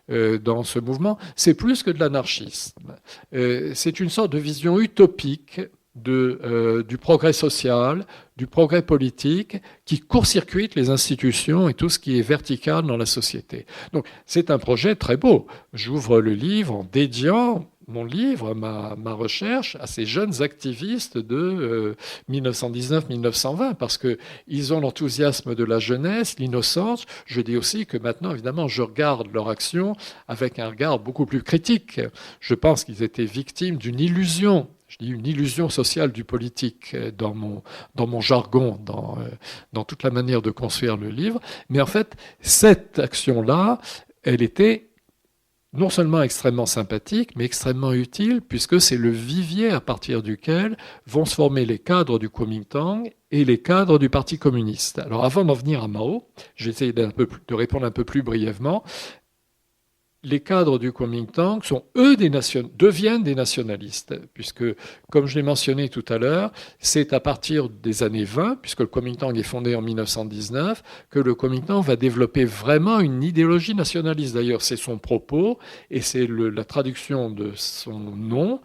dans ce mouvement, c'est plus que de l'anarchisme. C'est une sorte de vision utopique du progrès social, du progrès politique, qui court-circuite les institutions et tout ce qui est vertical dans la société. Donc c'est un projet très beau. J'ouvre le livre en dédiant mon livre, ma recherche, à ces jeunes activistes de 1919-1920, parce qu'ils ont l'enthousiasme de la jeunesse, l'innocence. Je dis aussi que maintenant, évidemment, je regarde leur action avec un regard beaucoup plus critique. Je pense qu'ils étaient victimes d'une illusion. Je dis une illusion sociale du politique dans mon jargon, dans toute la manière de construire le livre. Mais en fait, cette action-là, elle était non seulement extrêmement sympathique, mais extrêmement utile, puisque c'est le vivier à partir duquel vont se former les cadres du Kuomintang et les cadres du Parti communiste. Alors avant d'en venir à Mao, je vais essayer de répondre un peu plus brièvement. Les cadres du Kuomintang sont, eux, deviennent des nationalistes, puisque, comme je l'ai mentionné tout à l'heure, c'est à partir des années 20, puisque le Kuomintang est fondé en 1919, que le Kuomintang va développer vraiment une idéologie nationaliste. D'ailleurs, c'est son propos, et c'est la traduction de son nom.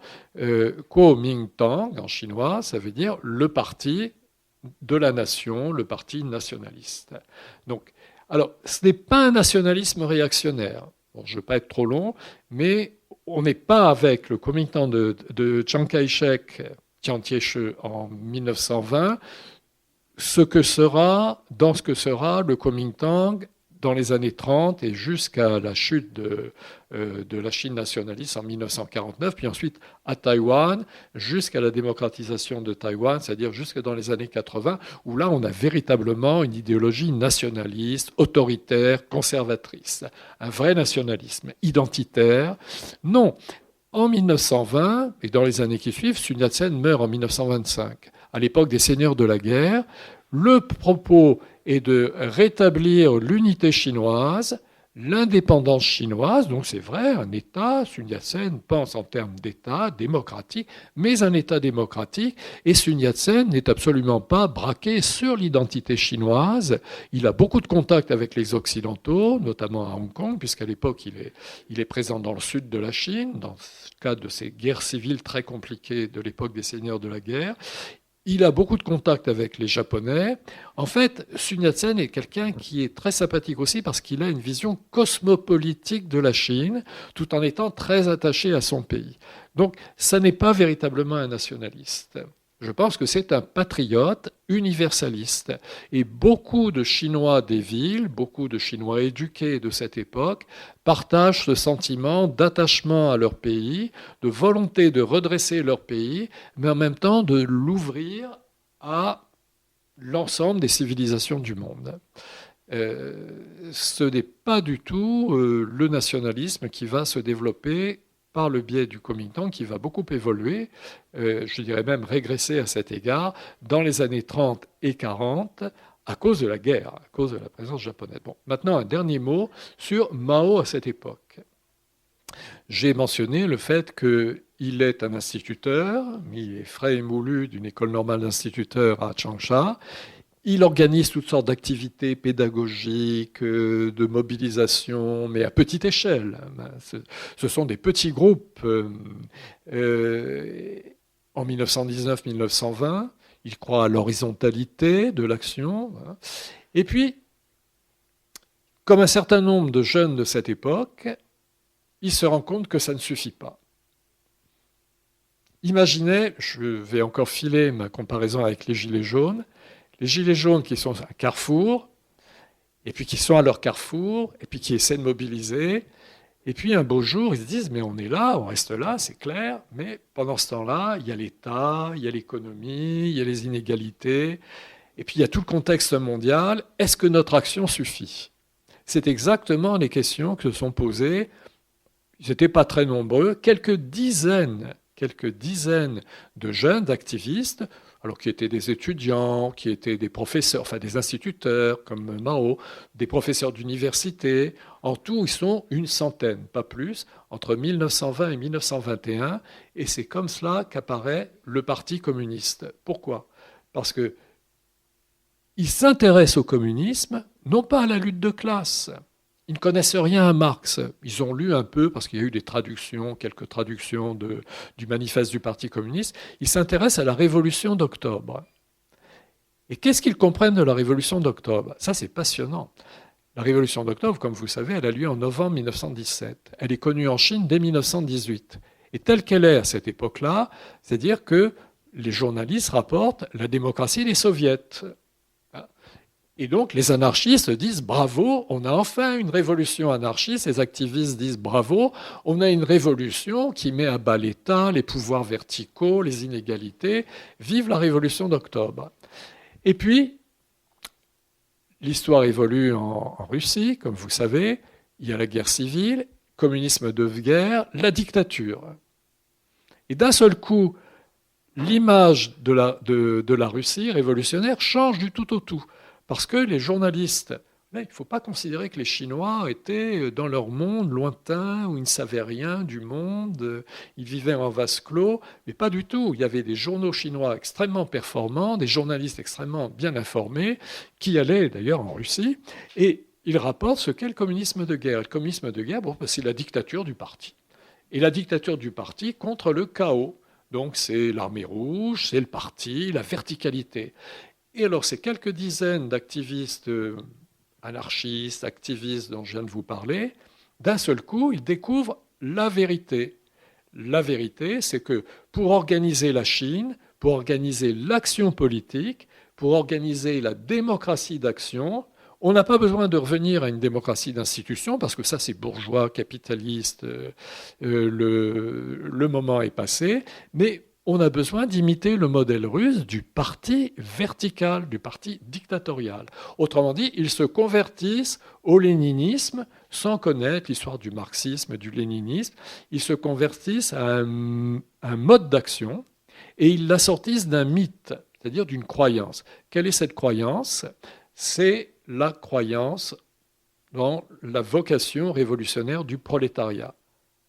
Kuomintang, en chinois, ça veut dire le parti de la nation, le parti nationaliste. Donc, alors, ce n'est pas un nationalisme réactionnaire. Bon, je ne veux pas être trop long, mais on n'est pas avec le Kuomintang de Chiang Kai-shek, Chiang-Kai-shek en 1920, ce que sera le Kuomintang dans les années 30 et jusqu'à la chute de la Chine nationaliste en 1949, puis ensuite à Taïwan, jusqu'à la démocratisation de Taïwan, c'est-à-dire jusque dans les années 80, où là on a véritablement une idéologie nationaliste, autoritaire, conservatrice, un vrai nationalisme identitaire. Non, en 1920 et dans les années qui suivent, Sun Yat-sen meurt en 1925, à l'époque des seigneurs de la guerre. Le propos est de rétablir l'unité chinoise, l'indépendance chinoise, donc c'est vrai, un État, Sun Yat-sen pense en termes d'État démocratique, mais un État démocratique, et Sun Yat-sen n'est absolument pas braqué sur l'identité chinoise. Il a beaucoup de contacts avec les Occidentaux, notamment à Hong Kong, puisqu'à l'époque il est présent dans le sud de la Chine, dans le cadre de ces guerres civiles très compliquées de l'époque des seigneurs de la guerre. Il a beaucoup de contacts avec les Japonais. En fait, Sun Yat-sen est quelqu'un qui est très sympathique aussi parce qu'il a une vision cosmopolitique de la Chine, tout en étant très attaché à son pays. Donc, ça n'est pas véritablement un nationaliste. Je pense que c'est un patriote universaliste. Et beaucoup de Chinois des villes, beaucoup de Chinois éduqués de cette époque, partagent ce sentiment d'attachement à leur pays, de volonté de redresser leur pays, mais en même temps de l'ouvrir à l'ensemble des civilisations du monde. Ce n'est pas du tout le nationalisme qui va se développer par le biais du Kuomintang, qui va beaucoup évoluer, je dirais même régresser à cet égard, dans les années 30 et 40, à cause de la guerre, à cause de la présence japonaise. Bon, maintenant, un dernier mot sur Mao à cette époque. J'ai mentionné le fait qu'il est un instituteur, il est frais et moulu d'une école normale d'instituteurs à Changsha. Il organise toutes sortes d'activités pédagogiques, de mobilisation, mais à petite échelle. Ce sont des petits groupes. En 1919-1920, il croit à l'horizontalité de l'action. Et puis, comme un certain nombre de jeunes de cette époque, il se rend compte que ça ne suffit pas. Imaginez, je vais encore filer ma comparaison avec les Gilets jaunes, les Gilets jaunes qui sont à un carrefour, et puis qui sont à leur carrefour, et puis qui essaient de mobiliser, et puis un beau jour, ils se disent, mais on est là, on reste là, c'est clair, mais pendant ce temps-là, il y a l'État, il y a l'économie, il y a les inégalités, et puis il y a tout le contexte mondial. Est-ce que notre action suffit ? C'est exactement les questions que se sont posées. Ils n'étaient pas très nombreux, quelques dizaines de jeunes activistes, alors qui étaient des étudiants, qui étaient des professeurs, enfin des instituteurs comme Mao, des professeurs d'université. En tout, ils sont une centaine, pas plus, entre 1920 et 1921. Et c'est comme cela qu'apparaît le Parti communiste. Pourquoi ? Parce qu'ils s'intéressent au communisme, non pas à la lutte de classe. Ils ne connaissent rien à Marx. Ils ont lu un peu, parce qu'il y a eu des traductions, quelques traductions du manifeste du Parti communiste. Ils s'intéressent à la Révolution d'octobre. Et qu'est-ce qu'ils comprennent de la Révolution d'octobre ? Ça, c'est passionnant. La Révolution d'octobre, comme vous savez, elle a lieu en novembre 1917. Elle est connue en Chine dès 1918. Et telle qu'elle est à cette époque-là, c'est-à-dire que les journalistes rapportent la démocratie des soviets. Et donc, les anarchistes disent bravo, on a enfin une révolution anarchiste. Les activistes disent bravo, on a une révolution qui met à bas l'État, les pouvoirs verticaux, les inégalités. Vive la révolution d'octobre. Et puis, l'histoire évolue en Russie, comme vous savez. Il y a la guerre civile, communisme de guerre, la dictature. Et d'un seul coup, l'image de la Russie révolutionnaire change du tout au tout. Parce que les journalistes, il ne faut pas considérer que les Chinois étaient dans leur monde lointain, où ils ne savaient rien du monde, ils vivaient en vase clos, mais pas du tout. Il y avait des journaux chinois extrêmement performants, des journalistes extrêmement bien informés, qui allaient d'ailleurs en Russie, et ils rapportent ce qu'est le communisme de guerre. Le communisme de guerre, c'est la dictature du parti. Et la dictature du parti contre le chaos. Donc c'est l'armée rouge, c'est le parti, la verticalité. Et alors, ces quelques dizaines d'activistes anarchistes, activistes dont je viens de vous parler, d'un seul coup, ils découvrent la vérité. La vérité, c'est que pour organiser la Chine, pour organiser l'action politique, pour organiser la démocratie d'action. On n'a pas besoin de revenir à une démocratie d'institution, parce que ça, c'est bourgeois, capitaliste, le moment est passé, mais on a besoin d'imiter le modèle russe du parti vertical, du parti dictatorial. Autrement dit, ils se convertissent au léninisme sans connaître l'histoire du marxisme, du léninisme. Ils se convertissent à un mode d'action et ils l'assortissent d'un mythe, c'est-à-dire d'une croyance. Quelle est cette croyance ? C'est la croyance dans la vocation révolutionnaire du prolétariat.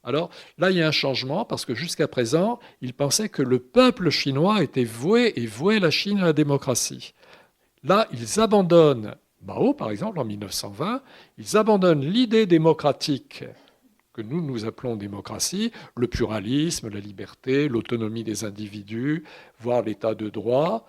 Alors là, il y a un changement parce que jusqu'à présent, ils pensaient que le peuple chinois était voué et vouait la Chine à la démocratie. Là, ils abandonnent, Mao par exemple en 1920, ils abandonnent l'idée démocratique que nous appelons démocratie, le pluralisme, la liberté, l'autonomie des individus, voire l'état de droit,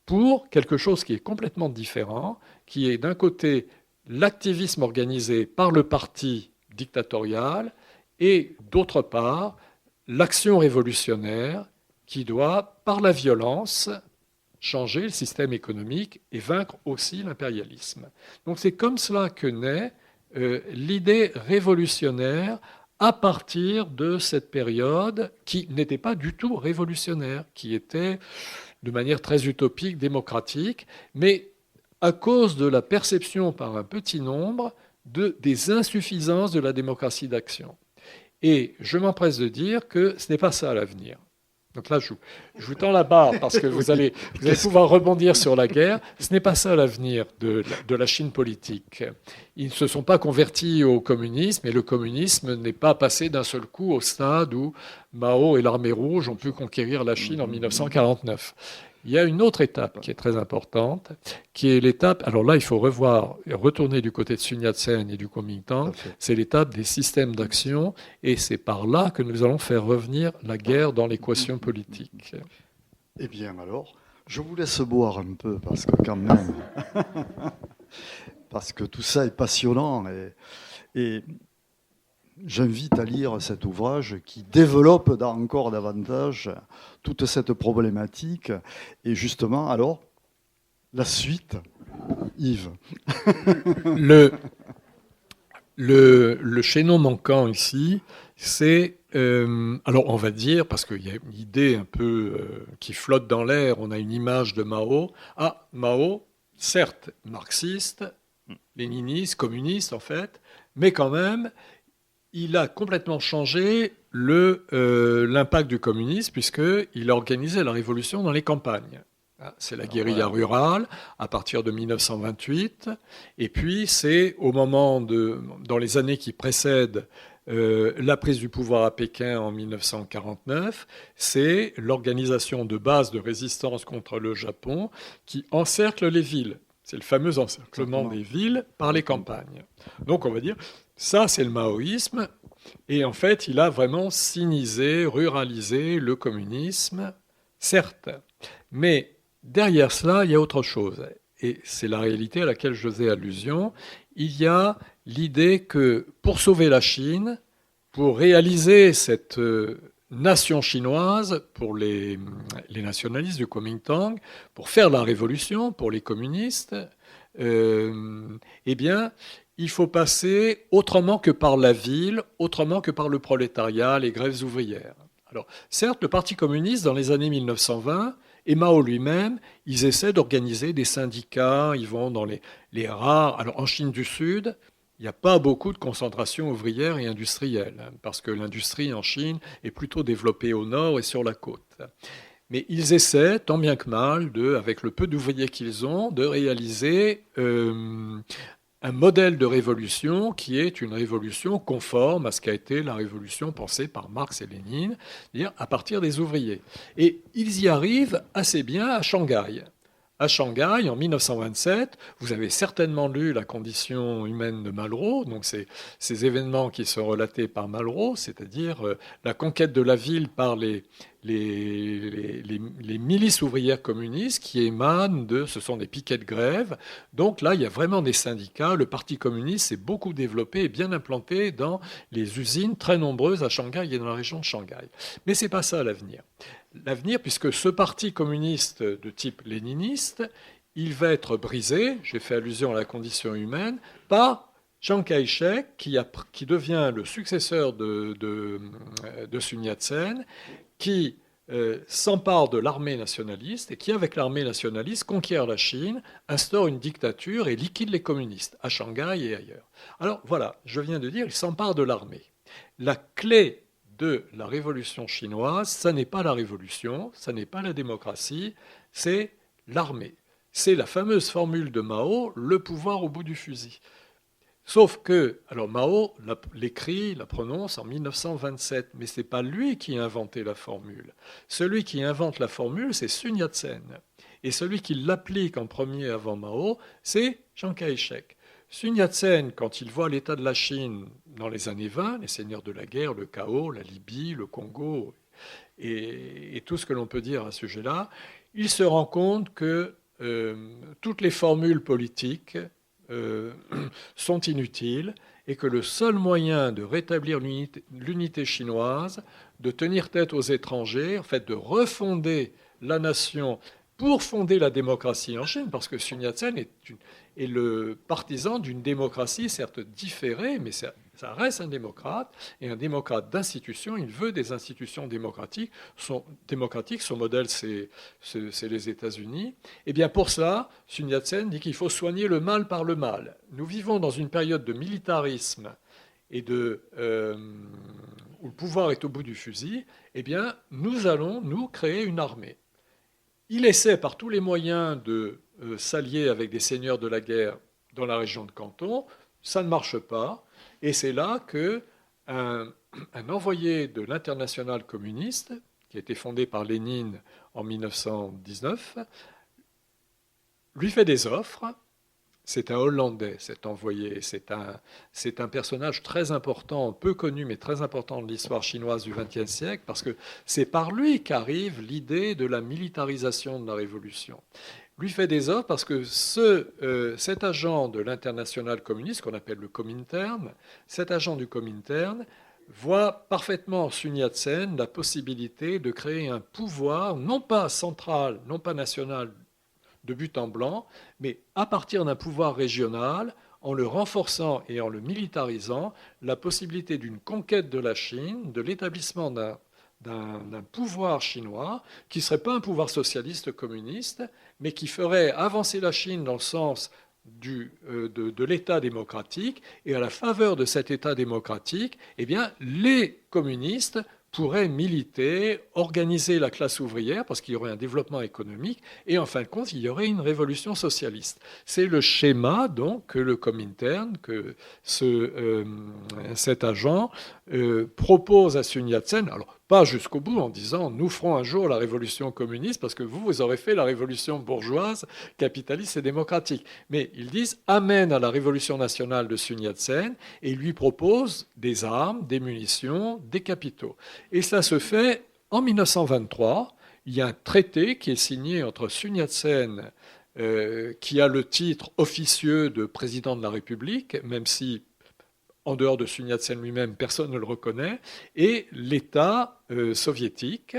pour quelque chose qui est complètement différent, qui est d'un côté l'activisme organisé par le parti dictatorial et d'autre part l'action révolutionnaire qui doit, par la violence, changer le système économique et vaincre aussi l'impérialisme. Donc c'est comme cela que naît l'idée révolutionnaire à partir de cette période qui n'était pas du tout révolutionnaire, qui était de manière très utopique, démocratique, mais à cause de la perception par un petit nombre des insuffisances de la démocratie d'action. Et je m'empresse de dire que ce n'est pas ça l'avenir. Donc là, je vous tends la barre parce que vous allez pouvoir rebondir sur la guerre. Ce n'est pas ça l'avenir de la Chine politique. Ils ne se sont pas convertis au communisme et le communisme n'est pas passé d'un seul coup au stade où Mao et l'armée rouge ont pu conquérir la Chine en 1949. Il y a une autre étape qui est très importante, qui est l'étape, alors là il faut retourner du côté de Sun Yat-sen et du Kuomintang, c'est l'étape des systèmes d'action, et c'est par là que nous allons faire revenir la guerre dans l'équation politique. Eh bien alors, je vous laisse boire un peu, parce que quand même, parce que tout ça est passionnant, et j'invite à lire cet ouvrage qui développe encore davantage toute cette problématique. Et justement, alors, la suite, Yves. Le chaînon manquant ici, c'est... alors on va dire, parce qu'il y a une idée un peu qui flotte dans l'air, on a une image de Mao. Ah, Mao, certes marxiste, léniniste, communiste en fait, mais quand même... il a complètement changé l'impact du communisme puisqu'il a organisé la révolution dans les campagnes. C'est la guérilla rurale à partir de 1928. Et puis c'est au moment dans les années qui précèdent la prise du pouvoir à Pékin en 1949, c'est l'organisation de bases de résistance contre le Japon qui encercle les villes. C'est le fameux encerclement des villes par les campagnes. Donc on va dire... ça, c'est le maoïsme, et en fait, il a vraiment sinisé, ruralisé le communisme, certes. Mais derrière cela, il y a autre chose, et c'est la réalité à laquelle je faisais allusion. Il y a l'idée que pour sauver la Chine, pour réaliser cette nation chinoise, pour les nationalistes du Kuomintang, pour faire la révolution, pour les communistes, eh bien... il faut passer autrement que par la ville, autrement que par le prolétariat, les grèves ouvrières. Alors, certes, le Parti communiste, dans les années 1920, et Mao lui-même, ils essaient d'organiser des syndicats, ils vont dans les rares... Alors, en Chine du Sud, il n'y a pas beaucoup de concentration ouvrière et industrielle, parce que l'industrie en Chine est plutôt développée au nord et sur la côte. Mais ils essaient, tant bien que mal, avec le peu d'ouvriers qu'ils ont, de réaliser... un modèle de révolution qui est une révolution conforme à ce qu'a été la révolution pensée par Marx et Lénine, c'est-à-dire à partir des ouvriers. Et ils y arrivent assez bien à Shanghai. À Shanghai, en 1927, vous avez certainement lu La condition humaine de Malraux, donc ces événements qui sont relatés par Malraux, c'est-à-dire la conquête de la ville par les milices ouvrières communistes qui émanent ce sont des piquets de grève. Donc là, il y a vraiment des syndicats. Le Parti communiste s'est beaucoup développé et bien implanté dans les usines très nombreuses à Shanghai et dans la région de Shanghai. Mais ce n'est pas ça l'avenir. l'avenir, puisque ce parti communiste de type léniniste, il va être brisé, j'ai fait allusion à la condition humaine, par Chiang Kai-shek, qui devient le successeur de Sun Yat-sen, qui s'empare de l'armée nationaliste et qui, avec l'armée nationaliste, conquiert la Chine, instaure une dictature et liquide les communistes à Shanghai et ailleurs. Alors voilà, je viens de dire, il s'empare de l'armée. La clé de la révolution chinoise, ça n'est pas la révolution, ça n'est pas la démocratie, c'est l'armée. C'est la fameuse formule de Mao, le pouvoir au bout du fusil. Sauf que, alors Mao l'écrit, la prononce en 1927, mais ce n'est pas lui qui a inventé la formule. Celui qui invente la formule, c'est Sun Yat-sen. Et celui qui l'applique en premier avant Mao, c'est Chiang Kai-shek. Sun Yat-sen, quand il voit l'état de la Chine dans les années 20, les seigneurs de la guerre, le chaos, la Libye, le Congo, et tout ce que l'on peut dire à ce sujet-là, il se rend compte que toutes les formules politiques sont inutiles et que le seul moyen de rétablir l'unité chinoise, de tenir tête aux étrangers, en fait de refonder la nation pour fonder la démocratie en Chine, parce que Sun Yat-sen est le partisan d'une démocratie certes différée, mais ça reste un démocrate, et un démocrate d'institution, il veut des institutions démocratiques. Son modèle, c'est les États-Unis. Et bien pour ça, Sun Yat-sen dit qu'il faut soigner le mal par le mal. Nous vivons dans une période de militarisme et où le pouvoir est au bout du fusil. Eh bien, nous allons, nous, créer une armée. Il essaie par tous les moyens de s'allier avec des seigneurs de la guerre dans la région de Canton. Ça ne marche pas. Et c'est là qu'un envoyé de l'Internationale communiste, qui a été fondé par Lénine en 1919, lui fait des offres. C'est un Hollandais, cet envoyé. C'est un personnage très important, peu connu, mais très important de l'histoire chinoise du XXe siècle, parce que c'est par lui qu'arrive l'idée de la militarisation de la Révolution. Lui fait des offres parce que cet agent de l'Internationale communiste, qu'on appelle le Comintern, cet agent du Comintern voit parfaitement en Sun Yat-sen la possibilité de créer un pouvoir, non pas central, non pas national, de but en blanc, mais à partir d'un pouvoir régional, en le renforçant et en le militarisant, la possibilité d'une conquête de la Chine, de l'établissement d'un pouvoir chinois qui ne serait pas un pouvoir socialiste communiste, mais qui ferait avancer la Chine dans le sens de l'État démocratique, et à la faveur de cet État démocratique, eh bien, les communistes pourrait militer, organiser la classe ouvrière, parce qu'il y aurait un développement économique, et en fin de compte, il y aurait une révolution socialiste. C'est le schéma, donc, que le Comintern, que cet agent propose à Sun Yat-sen, alors pas jusqu'au bout en disant « nous ferons un jour la révolution communiste, parce que vous aurez fait la révolution bourgeoise, capitaliste et démocratique ». Mais ils disent « amène à la révolution nationale de Sun Yat-sen » et ils lui proposent des armes, des munitions, des capitaux. Et ça se fait en 1923. Il y a un traité qui est signé entre Sun Yat-sen, qui a le titre officieux de président de la République, même si en dehors de Sun Yat-sen lui-même, personne ne le reconnaît, et l'État soviétique.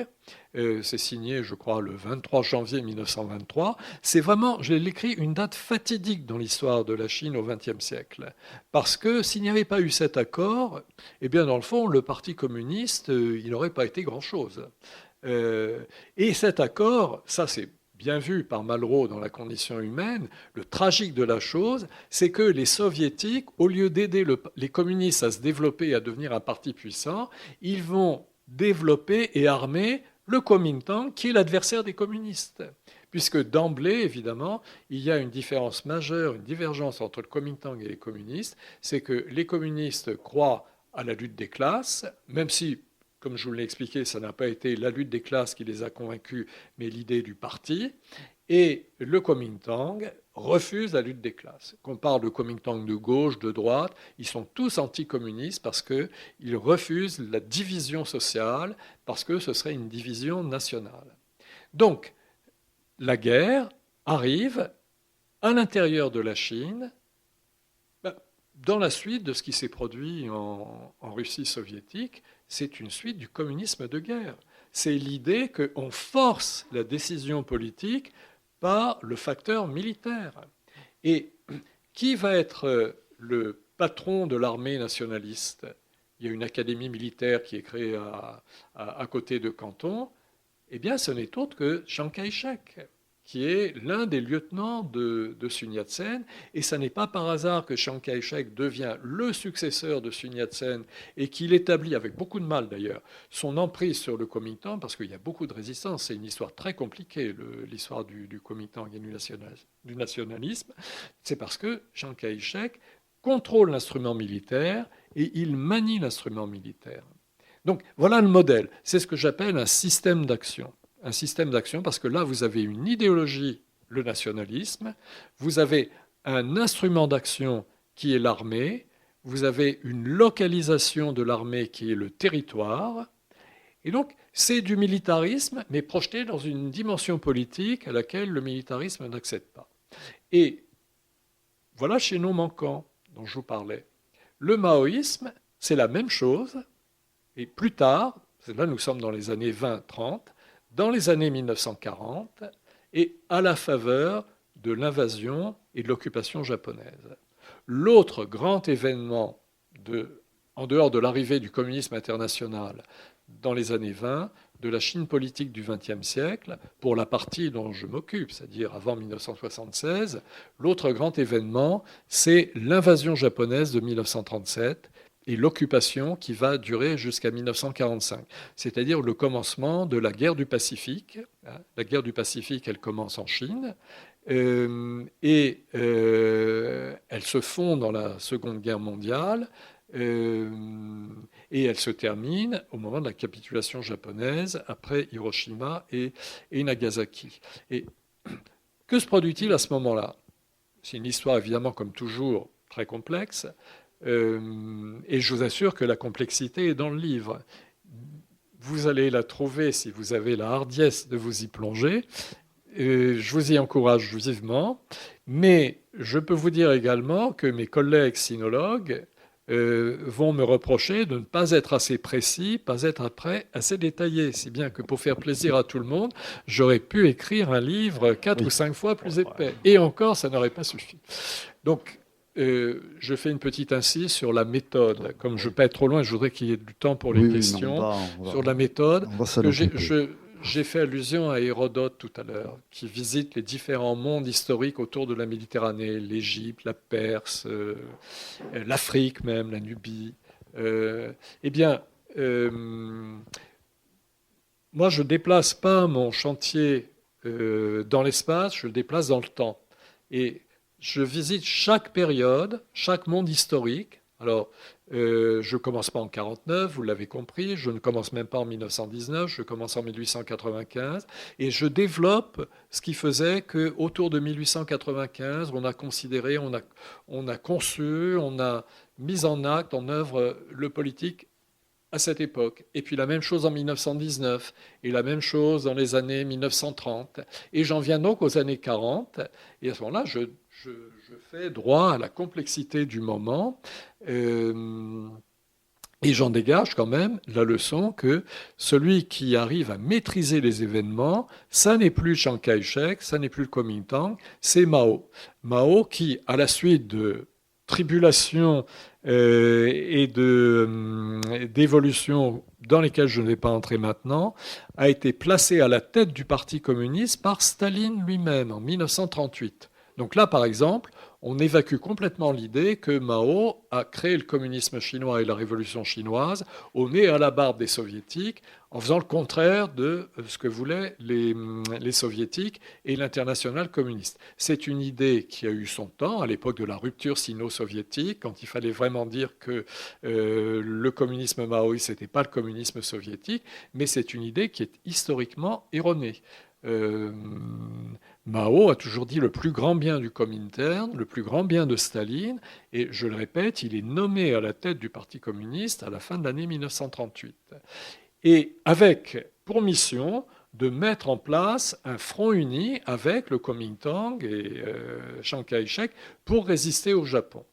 C'est signé, je crois, le 23 janvier 1923. C'est vraiment, je l'écris, une date fatidique dans l'histoire de la Chine au XXe siècle. Parce que s'il n'y avait pas eu cet accord, eh bien, dans le fond, le Parti communiste, il n'aurait pas été grand-chose. Et cet accord, ça c'est bien vu par Malraux dans La condition humaine, le tragique de la chose, c'est que les soviétiques, au lieu d'aider les communistes à se développer et à devenir un parti puissant, ils vont développer et armer le Kuomintang, qui est l'adversaire des communistes. Puisque d'emblée, évidemment, il y a une différence majeure, une divergence entre le Kuomintang et les communistes, c'est que les communistes croient à la lutte des classes, même si, comme je vous l'ai expliqué, ça n'a pas été la lutte des classes qui les a convaincus, mais l'idée du parti. Et le Kuomintang refuse la lutte des classes. Qu'on parle de Kuomintang de gauche, de droite, ils sont tous anticommunistes parce qu'ils refusent la division sociale, parce que ce serait une division nationale. Donc, la guerre arrive à l'intérieur de la Chine, dans la suite de ce qui s'est produit en Russie soviétique. C'est une suite du communisme de guerre. c'est l'idée qu'on force la décision politique par le facteur militaire. Et qui va être le patron de l'armée nationaliste? Il y a une académie militaire qui est créée à côté de Canton. Eh bien, ce n'est autre que Chiang Kai-shek, qui est l'un des lieutenants de Sun Yat-sen. Et ce n'est pas par hasard que Chiang Kai-shek devient le successeur de Sun Yat-sen et qu'il établit, avec beaucoup de mal d'ailleurs, son emprise sur le Kuomintang, parce qu'il y a beaucoup de résistance. C'est une histoire très compliquée, l'histoire du Kuomintang et du nationalisme. C'est parce que Chiang Kai-shek contrôle l'instrument militaire et il manie l'instrument militaire. Donc voilà le modèle. C'est ce que j'appelle un système d'action. Un système d'action parce que là, vous avez une idéologie, le nationalisme, vous avez un instrument d'action qui est l'armée, vous avez une localisation de l'armée qui est le territoire, et donc c'est du militarisme, mais projeté dans une dimension politique à laquelle le militarisme n'accède pas. Et voilà chez nos manquants dont je vous parlais. Le maoïsme, c'est la même chose, et plus tard, là nous sommes dans les années 20-30, dans les années 1940, et à la faveur de l'invasion et de l'occupation japonaise. L'autre grand événement, en dehors de l'arrivée du communisme international dans les années 20, de la Chine politique du XXe siècle, pour la partie dont je m'occupe, c'est-à-dire avant 1976, l'autre grand événement, c'est l'invasion japonaise de 1937 et l'occupation qui va durer jusqu'à 1945, c'est-à-dire le commencement de la guerre du Pacifique. La guerre du Pacifique, elle commence en Chine, et elle se fond dans la Seconde Guerre mondiale, et elle se termine au moment de la capitulation japonaise après Hiroshima et Nagasaki. Et que se produit-il à ce moment-là? C'est une histoire évidemment comme toujours très complexe, et je vous assure que la complexité est dans le livre. Vous allez la trouver si vous avez la hardiesse de vous y plonger. Je vous y encourage vivement, mais je peux vous dire également que mes collègues sinologues vont me reprocher de ne pas être assez précis, pas être après assez détaillé. Si bien que pour faire plaisir à tout le monde, j'aurais pu écrire un livre 4 ou 5 fois plus épais. Et encore, ça n'aurait pas suffi. Donc, je fais une petite incise sur la méthode. Comme je ne veux pas être trop loin, je voudrais qu'il y ait du temps pour les questions. Sur la méthode, j'ai fait allusion à Hérodote tout à l'heure, qui visite les différents mondes historiques autour de la Méditerranée, l'Égypte, la Perse, l'Afrique même, la Nubie. Eh bien, moi, je ne déplace pas mon chantier dans l'espace, je le déplace dans le temps. Et je visite chaque période, chaque monde historique. Alors, je ne commence pas en 1949, vous l'avez compris, je ne commence même pas en 1919, je commence en 1895, et je développe ce qui faisait qu'autour de 1895, on a considéré, on a conçu, on a mis en acte, en œuvre le politique à cette époque. Et puis la même chose en 1919, et la même chose dans les années 1930. Et j'en viens donc aux années 40, et à ce moment-là, je fais droit à la complexité du moment, et j'en dégage quand même la leçon que celui qui arrive à maîtriser les événements, ça n'est plus Chiang Kai-shek, ça n'est plus le Kuomintang, c'est Mao. Mao qui, à la suite de tribulations et d'évolutions dans lesquelles je ne vais pas entrer maintenant, a été placé à la tête du Parti communiste par Staline lui-même en 1938. Donc là, par exemple, on évacue complètement l'idée que Mao a créé le communisme chinois et la révolution chinoise au nez et à la barbe des soviétiques, en faisant le contraire de ce que voulaient les soviétiques et l'internationale communiste. C'est une idée qui a eu son temps, à l'époque de la rupture sino-soviétique, quand il fallait vraiment dire que le communisme maoïste n'était pas le communisme soviétique, mais c'est une idée qui est historiquement erronée. Mao a toujours dit le plus grand bien du Comintern, le plus grand bien de Staline, et je le répète, il est nommé à la tête du Parti communiste à la fin de l'année 1938. Et avec pour mission de mettre en place un front uni avec le Kuomintang et Chiang Kai-shek pour résister au Japon.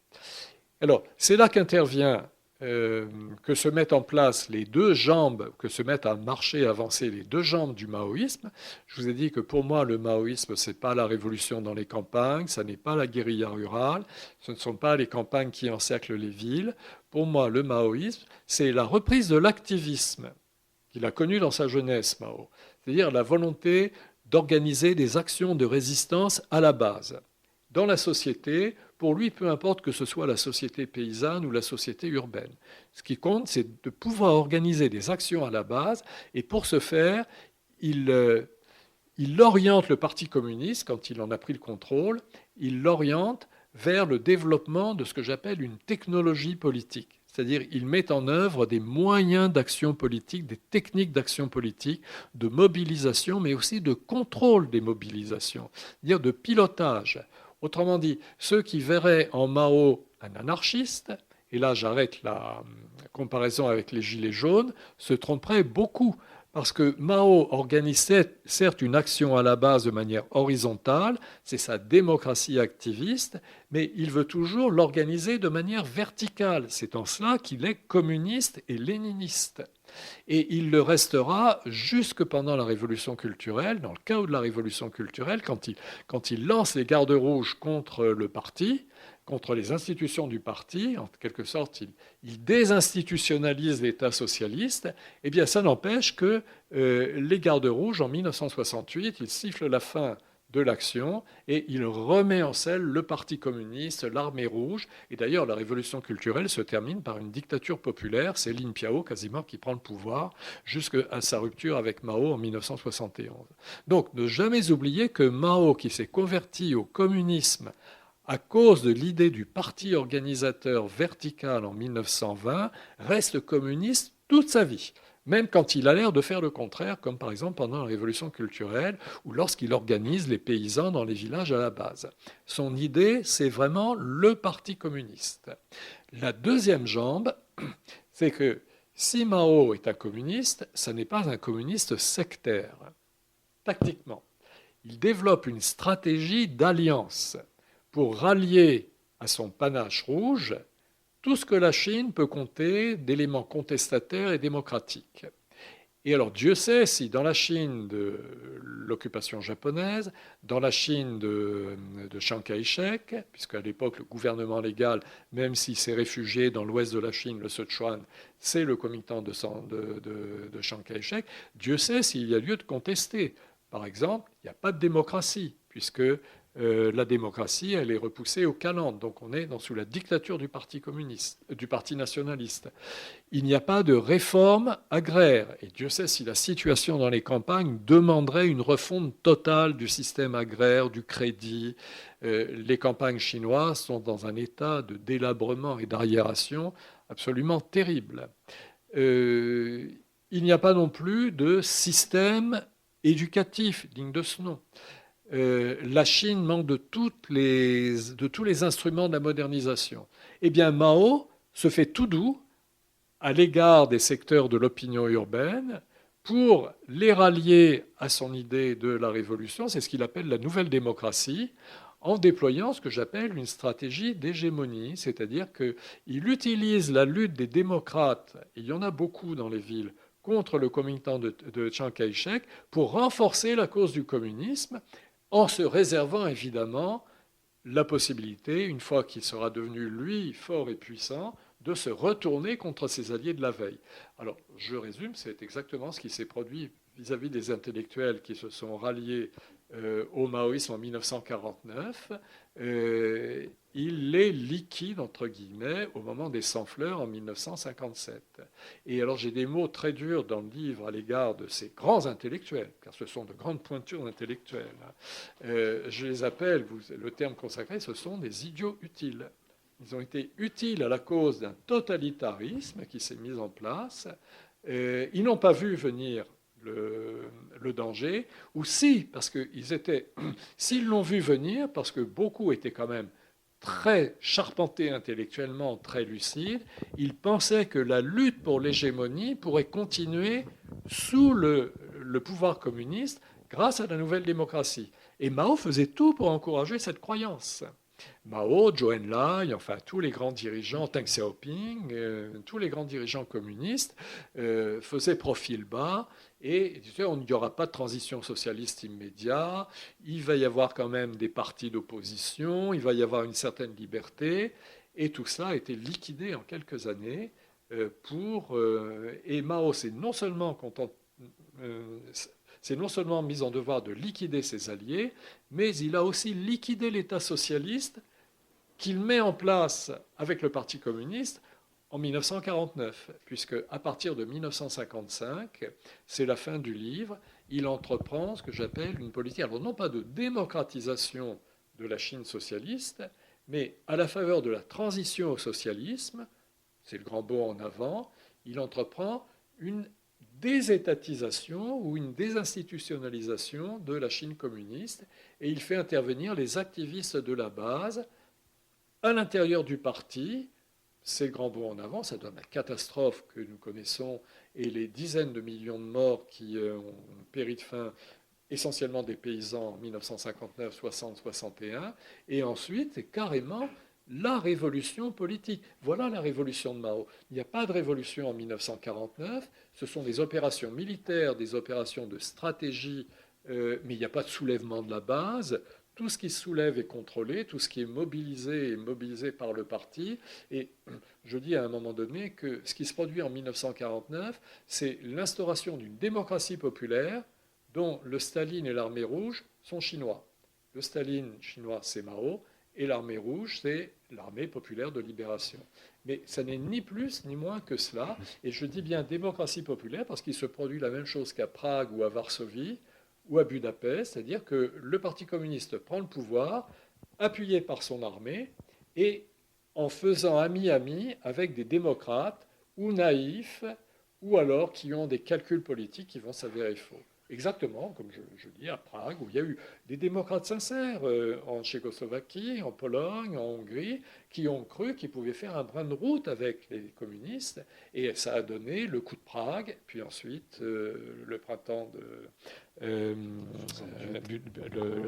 Alors, c'est là qu'intervient que se mettent en place les deux jambes, que se mettent à marcher, à avancer les deux jambes du maoïsme. Je vous ai dit que pour moi, le maoïsme, ce n'est pas la révolution dans les campagnes, ça n'est pas la guérilla rurale, ce ne sont pas les campagnes qui encerclent les villes. Pour moi, le maoïsme, c'est la reprise de l'activisme qu'il a connu dans sa jeunesse, Mao. C'est-à-dire la volonté d'organiser des actions de résistance à la base. Dans la société, pour lui, peu importe que ce soit la société paysanne ou la société urbaine. Ce qui compte, c'est de pouvoir organiser des actions à la base, et pour ce faire, il oriente le Parti communiste, quand il en a pris le contrôle, il l'oriente vers le développement de ce que j'appelle une technologie politique. C'est-à-dire il met en œuvre des moyens d'action politique, des techniques d'action politique, de mobilisation, mais aussi de contrôle des mobilisations, c'est-à-dire de pilotage. Autrement dit, ceux qui verraient en Mao un anarchiste, et là j'arrête la comparaison avec les Gilets jaunes, se tromperaient beaucoup. Parce que Mao organisait certes une action à la base de manière horizontale, c'est sa démocratie activiste, mais il veut toujours l'organiser de manière verticale. C'est en cela qu'il est communiste et léniniste. Et il le restera jusque pendant la Révolution culturelle, dans le chaos de la Révolution culturelle, quand il lance les gardes rouges contre le parti, contre les institutions du parti, en quelque sorte, il désinstitutionnalise l'État socialiste, eh bien ça n'empêche que les gardes rouges, en 1968, il siffle la fin de l'action et il remet en selle le Parti communiste, l'armée rouge. Et d'ailleurs, la révolution culturelle se termine par une dictature populaire. C'est Lin Piao quasiment qui prend le pouvoir jusqu'à sa rupture avec Mao en 1971. Donc, ne jamais oublier que Mao, qui s'est converti au communisme à cause de l'idée du parti organisateur vertical en 1920, reste communiste toute sa vie. Même quand il a l'air de faire le contraire, comme par exemple pendant la Révolution culturelle, ou lorsqu'il organise les paysans dans les villages à la base. Son idée, c'est vraiment le Parti communiste. La deuxième jambe, c'est que si Mao est un communiste, ce n'est pas un communiste sectaire. Tactiquement, il développe une stratégie d'alliance pour rallier à son panache rouge tout ce que la Chine peut compter d'éléments contestataires et démocratiques. Et alors Dieu sait si dans la Chine de l'occupation japonaise, dans la Chine de Chiang Kai-shek, puisque à l'époque le gouvernement légal, même s'il s'est réfugié dans l'ouest de la Chine, le Sichuan, c'est le Kuomintang de Chiang Kai-shek, Dieu sait s'il y a lieu de contester. Par exemple, il n'y a pas de démocratie, puisque la démocratie, elle est repoussée au calendes. Donc on est sous la dictature du Parti communiste, du Parti nationaliste. Il n'y a pas de réforme agraire. Et Dieu sait si la situation dans les campagnes demanderait une refonte totale du système agraire, du crédit. Les campagnes chinoises sont dans un état de délabrement et d'arriération absolument terrible. Il n'y a pas non plus de système éducatif digne de ce nom. La Chine manque de tous les instruments de la modernisation. Eh bien, Mao se fait tout doux à l'égard des secteurs de l'opinion urbaine pour les rallier à son idée de la révolution. C'est ce qu'il appelle la nouvelle démocratie, en déployant ce que j'appelle une stratégie d'hégémonie, c'est-à-dire qu'il utilise la lutte des démocrates, et il y en a beaucoup dans les villes, contre le Kuomintang de Chiang Kai-shek, pour renforcer la cause du communisme, en se réservant évidemment la possibilité, une fois qu'il sera devenu, lui, fort et puissant, de se retourner contre ses alliés de la veille. Alors, je résume, c'est exactement ce qui s'est produit vis-à-vis des intellectuels qui se sont ralliés au maoïsme en 1949. Il les liquide, entre guillemets, au moment des Sans-Fleurs en 1957. Et alors j'ai des mots très durs dans le livre à l'égard de ces grands intellectuels, car ce sont de grandes pointures intellectuelles. Je les appelle, le terme consacré, ce sont des idiots utiles. Ils ont été utiles à la cause d'un totalitarisme qui s'est mis en place. Ils n'ont pas vu venir le danger, ou si, parce qu'ils étaient, s'ils l'ont vu venir, parce que beaucoup étaient quand même très charpentés intellectuellement, très lucides, ils pensaient que la lutte pour l'hégémonie pourrait continuer sous le pouvoir communiste grâce à la nouvelle démocratie. Et Mao faisait tout pour encourager cette croyance. Mao, Zhou Enlai, enfin tous les grands dirigeants, Deng Xiaoping, tous les grands dirigeants communistes faisaient profil bas et disaient on n'y aura pas de transition socialiste immédiate, il va y avoir quand même des partis d'opposition, il va y avoir une certaine liberté, et tout ça a été liquidé en quelques années et Mao s'est non seulement c'est non seulement mis en devoir de liquider ses alliés, mais il a aussi liquidé l'État socialiste qu'il met en place avec le Parti communiste en 1949, puisque à partir de 1955, c'est la fin du livre, il entreprend ce que j'appelle une politique, alors non pas de démocratisation de la Chine socialiste, mais à la faveur de la transition au socialisme, c'est le grand bond en avant, il entreprend une désétatisation ou une désinstitutionnalisation de la Chine communiste et il fait intervenir les activistes de la base à l'intérieur du parti. C'est le grand bond en avant, ça donne la catastrophe que nous connaissons et les dizaines de millions de morts qui ont péri de faim, essentiellement des paysans en 1959, 60, 61, et ensuite carrément la révolution politique. Voilà la révolution de Mao. Il n'y a pas de révolution en 1949, ce sont des opérations militaires, des opérations de stratégie, mais il n'y a pas de soulèvement de la base. Tout ce qui se soulève est contrôlé, tout ce qui est mobilisé par le parti. Et je dis à un moment donné que ce qui se produit en 1949, c'est l'instauration d'une démocratie populaire dont le Staline et l'armée rouge sont chinois. Le Staline chinois, c'est Mao, et l'armée rouge, c'est l'armée populaire de libération. Mais ça n'est ni plus ni moins que cela. Et je dis bien démocratie populaire parce qu'il se produit la même chose qu'à Prague ou à Varsovie ou à Budapest, c'est-à-dire que le Parti communiste prend le pouvoir, appuyé par son armée, et en faisant ami-ami avec des démocrates ou naïfs, ou alors qui ont des calculs politiques qui vont s'avérer faux. Exactement, comme je dis, à Prague, où il y a eu des démocrates sincères, en Tchécoslovaquie, en Pologne, en Hongrie, qui ont cru qu'ils pouvaient faire un brin de route avec les communistes, et ça a donné le coup de Prague, puis ensuite le printemps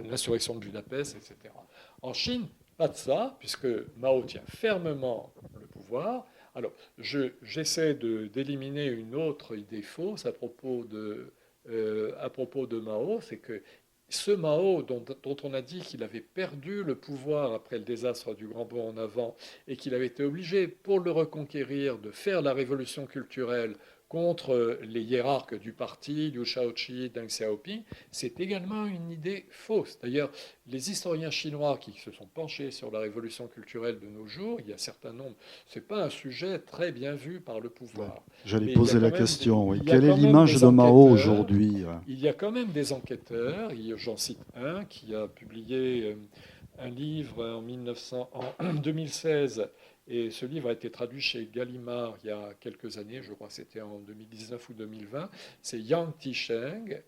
l'insurrection de Budapest, etc. En Chine, pas de ça, puisque Mao tient fermement le pouvoir. Alors, j'essaie d'éliminer une autre idée fausse à propos de Mao, c'est que ce Mao dont on a dit qu'il avait perdu le pouvoir après le désastre du Grand Bond en avant et qu'il avait été obligé, pour le reconquérir, de faire la révolution culturelle contre les hiérarques du parti, Liu Shaoqi, Deng Xiaoping, c'est également une idée fausse. D'ailleurs, les historiens chinois qui se sont penchés sur la révolution culturelle de nos jours, il y a un certain nombre, ce n'est pas un sujet très bien vu par le pouvoir. Ouais, j'allais poser la question, oui. Quelle est l'image de Mao aujourd'hui? Il y a quand même des enquêteurs, j'en cite un qui a publié un livre en 2016, et ce livre a été traduit chez Gallimard il y a quelques années, je crois que c'était en 2019 ou 2020. C'est Yang Tisheng,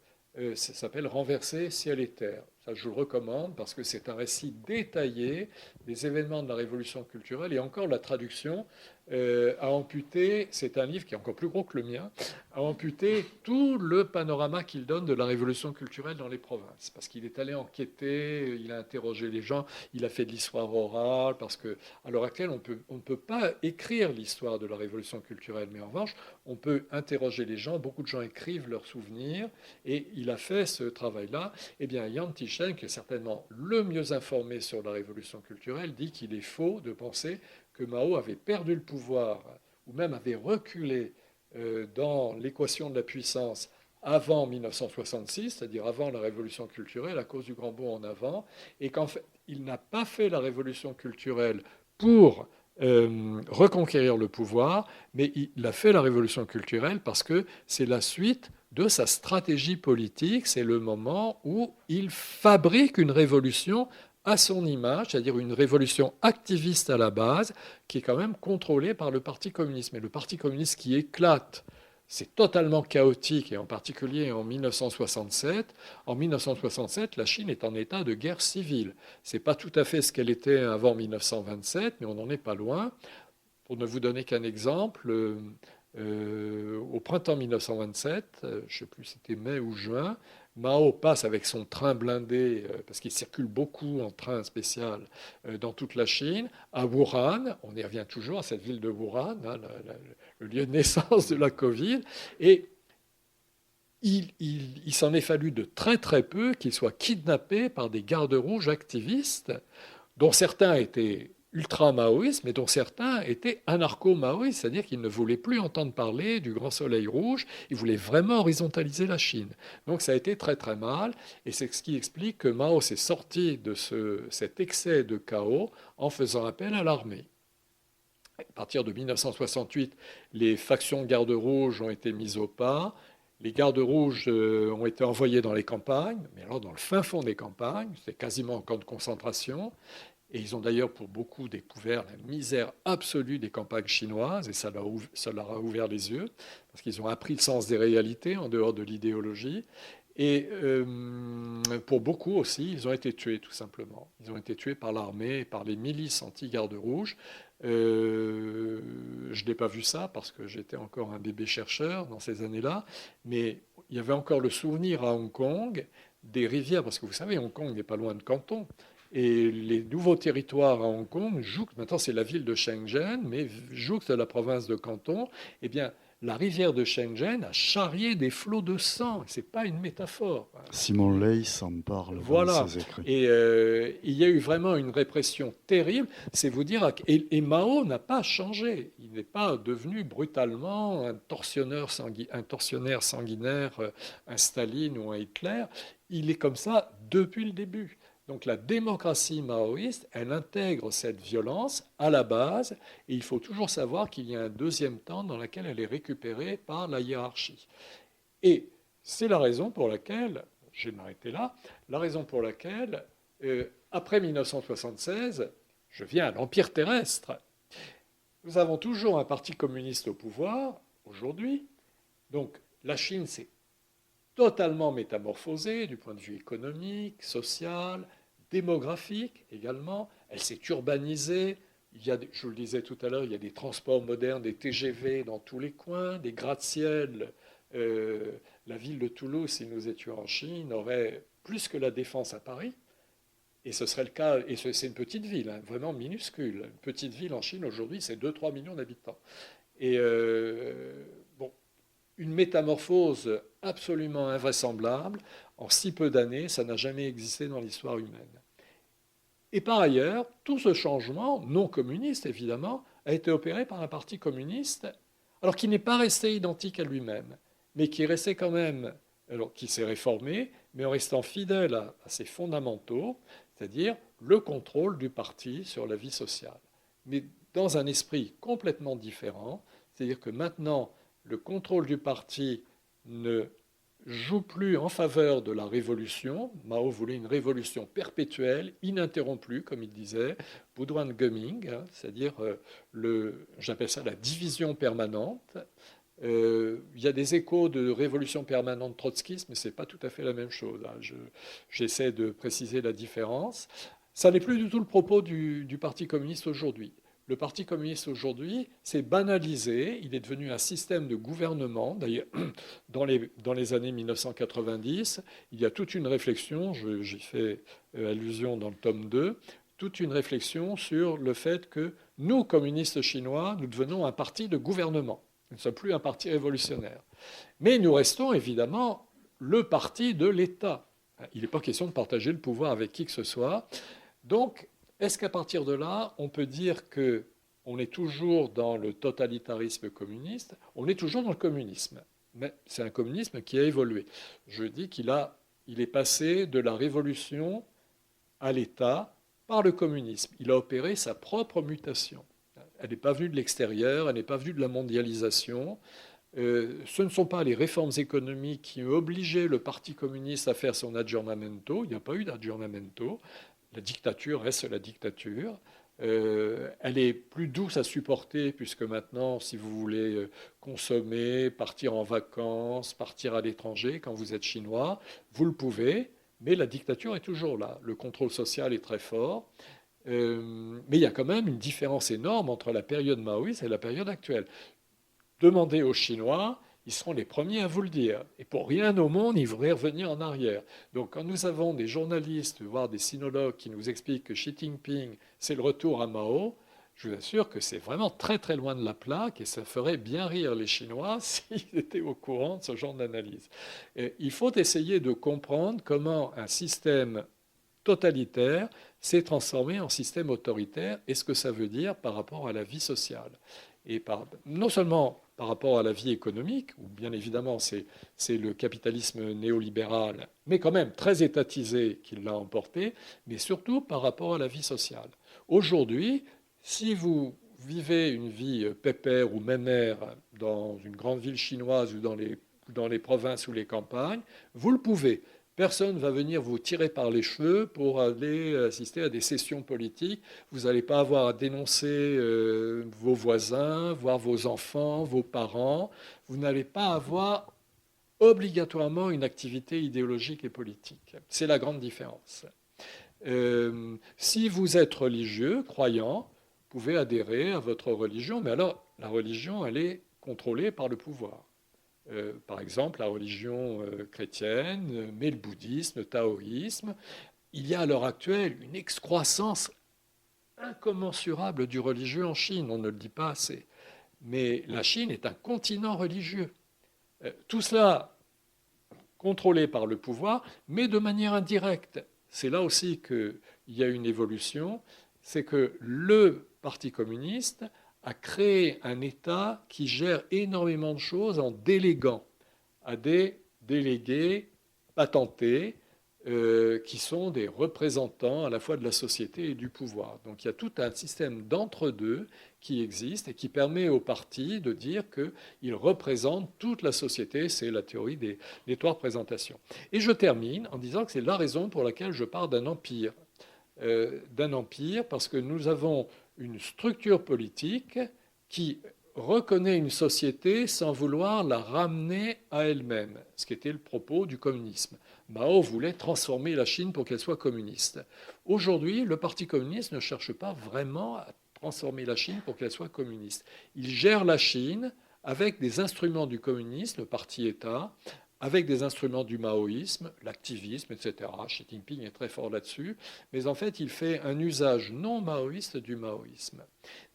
ça s'appelle Renverser ciel et terre. Ça, je le recommande parce que c'est un récit détaillé des événements de la révolution culturelle, et encore la traduction a amputé, c'est un livre qui est encore plus gros que le mien, a amputé tout le panorama qu'il donne de la révolution culturelle dans les provinces. Parce qu'il est allé enquêter, il a interrogé les gens, il a fait de l'histoire orale, parce qu'à l'heure actuelle, on ne peut pas écrire l'histoire de la révolution culturelle, mais en revanche, on peut interroger les gens, beaucoup de gens écrivent leurs souvenirs, et il a fait ce travail-là. Eh bien, Yang Tisheng, qui est certainement le mieux informé sur la révolution culturelle, dit qu'il est faux de penser que Mao avait perdu le pouvoir, ou même avait reculé dans l'équation de la puissance avant 1966, c'est-à-dire avant la révolution culturelle, à cause du grand bond en avant, et qu'en fait, il n'a pas fait la révolution culturelle pour reconquérir le pouvoir, mais il a fait la révolution culturelle parce que c'est la suite de sa stratégie politique, c'est le moment où il fabrique une révolution à son image, c'est-à-dire une révolution activiste à la base, qui est quand même contrôlée par le Parti communiste. Mais le Parti communiste qui éclate, c'est totalement chaotique, et en particulier en 1967. En 1967, la Chine est en état de guerre civile. Ce n'est pas tout à fait ce qu'elle était avant 1927, mais on n'en est pas loin. Pour ne vous donner qu'un exemple, au printemps 1927, je ne sais plus si c'était mai ou juin, Mao passe avec son train blindé, parce qu'il circule beaucoup en train spécial dans toute la Chine, à Wuhan. On y revient toujours à cette ville de Wuhan, hein, le lieu de naissance de la Covid. Et il s'en est fallu de très très peu qu'il soit kidnappé par des gardes rouges activistes, dont certains étaient ultra-maoïstes, mais dont certains étaient anarcho-maoïstes, c'est-à-dire qu'ils ne voulaient plus entendre parler du grand soleil rouge, ils voulaient vraiment horizontaliser la Chine. Donc ça a été très très mal, et c'est ce qui explique que Mao s'est sorti de cet excès de chaos en faisant appel à l'armée. À partir de 1968, les factions gardes rouges ont été mises au pas. Les gardes rouges ont été envoyés dans les campagnes, mais alors dans le fin fond des campagnes, c'est quasiment un camp de concentration. Et ils ont d'ailleurs pour beaucoup découvert la misère absolue des campagnes chinoises, et ça leur a ouvert les yeux, parce qu'ils ont appris le sens des réalités en dehors de l'idéologie. Et pour beaucoup aussi, ils ont été tués tout simplement. Ils ont été tués par l'armée et par les milices anti-garde rouge. Je n'ai pas vu ça parce que j'étais encore un bébé chercheur dans ces années-là, mais il y avait encore le souvenir à Hong Kong des rivières, parce que vous savez, Hong Kong n'est pas loin de Canton. Et les nouveaux territoires à Hong Kong, maintenant c'est la ville de Shenzhen, mais jouxte la province de Canton, eh bien, la rivière de Shenzhen a charrié des flots de sang. Ce n'est pas une métaphore. Simon Leys en parle voilà. Dans ses écrits. Et il y a eu vraiment une répression terrible. C'est vous dire, et Mao n'a pas changé. Il n'est pas devenu brutalement un tortionnaire sanguinaire, un Staline ou un Hitler. Il est comme ça depuis le début. Donc la démocratie maoïste, elle intègre cette violence à la base, et il faut toujours savoir qu'il y a un deuxième temps dans lequel elle est récupérée par la hiérarchie. Et c'est la raison pour laquelle, je vais m'arrêter là, la raison pour laquelle, après 1976, je viens à l'Empire terrestre. Nous avons toujours un parti communiste au pouvoir, aujourd'hui. Donc la Chine s'est totalement métamorphosée du point de vue économique, social, démographique également. Elle s'est urbanisée. Je vous le disais tout à l'heure, il y a des transports modernes, des TGV dans tous les coins, des gratte-ciel. La ville de Toulouse, si nous étions en Chine, aurait plus que la Défense à Paris. Et ce serait le cas, et c'est une petite ville, hein, vraiment minuscule. Une petite ville en Chine aujourd'hui, c'est 2-3 millions d'habitants. Et bon, une métamorphose absolument invraisemblable. En si peu d'années, ça n'a jamais existé dans l'histoire humaine. Et par ailleurs, tout ce changement, non communiste évidemment, a été opéré par un parti communiste, alors qui n'est pas resté identique à lui-même, mais qui est resté quand même, alors qui s'est réformé, mais en restant fidèle à ses fondamentaux, c'est-à-dire le contrôle du parti sur la vie sociale. Mais dans un esprit complètement différent, c'est-à-dire que maintenant, le contrôle du parti ne joue plus en faveur de la révolution. Mao voulait une révolution perpétuelle, ininterrompue, comme il disait, Buduan-Geming, hein, c'est-à-dire, j'appelle ça la division permanente. Il y a des échos de révolution permanente trotskiste, mais ce n'est pas tout à fait la même chose. Hein. J'essaie de préciser la différence. Ça n'est plus du tout le propos du Parti communiste aujourd'hui. Le Parti communiste aujourd'hui s'est banalisé, il est devenu un système de gouvernement. D'ailleurs, dans les années 1990, il y a toute une réflexion, j'y fais allusion dans le tome 2, toute une réflexion sur le fait que nous, communistes chinois, nous devenons un parti de gouvernement. Nous ne sommes plus un parti révolutionnaire. Mais nous restons évidemment le parti de l'État. Il n'est pas question de partager le pouvoir avec qui que ce soit. Donc, est-ce qu'à partir de là, on peut dire qu'on est toujours dans le totalitarisme communiste? On est toujours dans le communisme. Mais c'est un communisme qui a évolué. Je dis qu'il est passé de la révolution à l'État par le communisme. Il a opéré sa propre mutation. Elle n'est pas venue de l'extérieur, elle n'est pas venue de la mondialisation. Ce ne sont pas les réformes économiques qui ont obligé le Parti communiste à faire son aggiornamento. Il n'y a pas eu d'aggiornamento. La dictature reste la dictature. Elle est plus douce à supporter puisque maintenant, si vous voulez consommer, partir en vacances, partir à l'étranger, quand vous êtes chinois, vous le pouvez, mais la dictature est toujours là. Le contrôle social est très fort. Mais il y a quand même une différence énorme entre la période maoïste et la période actuelle. Demandez aux Chinois, ils seront les premiers à vous le dire. Et pour rien au monde, ils voudraient revenir en arrière. Donc quand nous avons des journalistes, voire des sinologues qui nous expliquent que Xi Jinping, c'est le retour à Mao, je vous assure que c'est vraiment très très loin de la plaque et ça ferait bien rire les Chinois s'ils étaient au courant de ce genre d'analyse. Il faut essayer de comprendre comment un système totalitaire s'est transformé en système autoritaire et ce que ça veut dire par rapport à la vie sociale. Et non seulement par rapport à la vie économique, où bien évidemment c'est le capitalisme néolibéral, mais quand même très étatisé qui l'a emporté, mais surtout par rapport à la vie sociale. Aujourd'hui, si vous vivez une vie pépère ou mémère dans une grande ville chinoise ou dans les provinces ou les campagnes, vous le pouvez. Personne ne va venir vous tirer par les cheveux pour aller assister à des sessions politiques. Vous n'allez pas avoir à dénoncer vos voisins, voire vos enfants, vos parents. Vous n'allez pas avoir obligatoirement une activité idéologique et politique. C'est la grande différence. Si vous êtes religieux, croyant, vous pouvez adhérer à votre religion, mais alors la religion, elle est contrôlée par le pouvoir. Par exemple, la religion chrétienne, mais le bouddhisme, le taoïsme. Il y a à l'heure actuelle une excroissance incommensurable du religieux en Chine, on ne le dit pas assez. Mais la Chine est un continent religieux. Tout cela contrôlé par le pouvoir, mais de manière indirecte. C'est là aussi qu'il y a une évolution, c'est que le Parti communiste a créé un État qui gère énormément de choses en déléguant à des délégués patentés qui sont des représentants à la fois de la société et du pouvoir. Donc il y a tout un système d'entre-deux qui existe et qui permet au parti de dire qu'il représente toute la société. C'est la théorie des trois représentations. Et je termine en disant que c'est la raison pour laquelle je parle d'un empire. Parce que nous avons une structure politique qui reconnaît une société sans vouloir la ramener à elle-même, ce qui était le propos du communisme. Mao voulait transformer la Chine pour qu'elle soit communiste. Aujourd'hui, le Parti communiste ne cherche pas vraiment à transformer la Chine pour qu'elle soit communiste. Il gère la Chine avec des instruments du communisme, le parti-État, avec des instruments du maoïsme, l'activisme, etc. Xi Jinping est très fort là-dessus, mais en fait, il fait un usage non maoïste du maoïsme.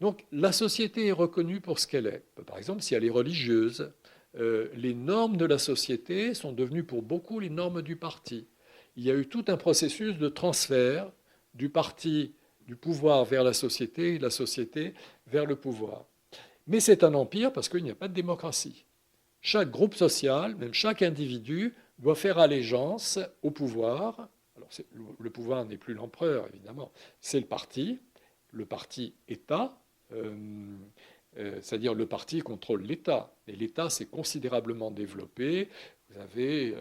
Donc, la société est reconnue pour ce qu'elle est. Par exemple, si elle est religieuse, les normes de la société sont devenues pour beaucoup les normes du parti. Il y a eu tout un processus de transfert du parti, du pouvoir vers la société, et de la société vers le pouvoir. Mais c'est un empire parce qu'il n'y a pas de démocratie. Chaque groupe social, même chaque individu, doit faire allégeance au pouvoir. Alors, le pouvoir n'est plus l'empereur, évidemment, c'est le parti État, c'est-à-dire le parti contrôle l'État. Et l'État s'est considérablement développé. Vous avez,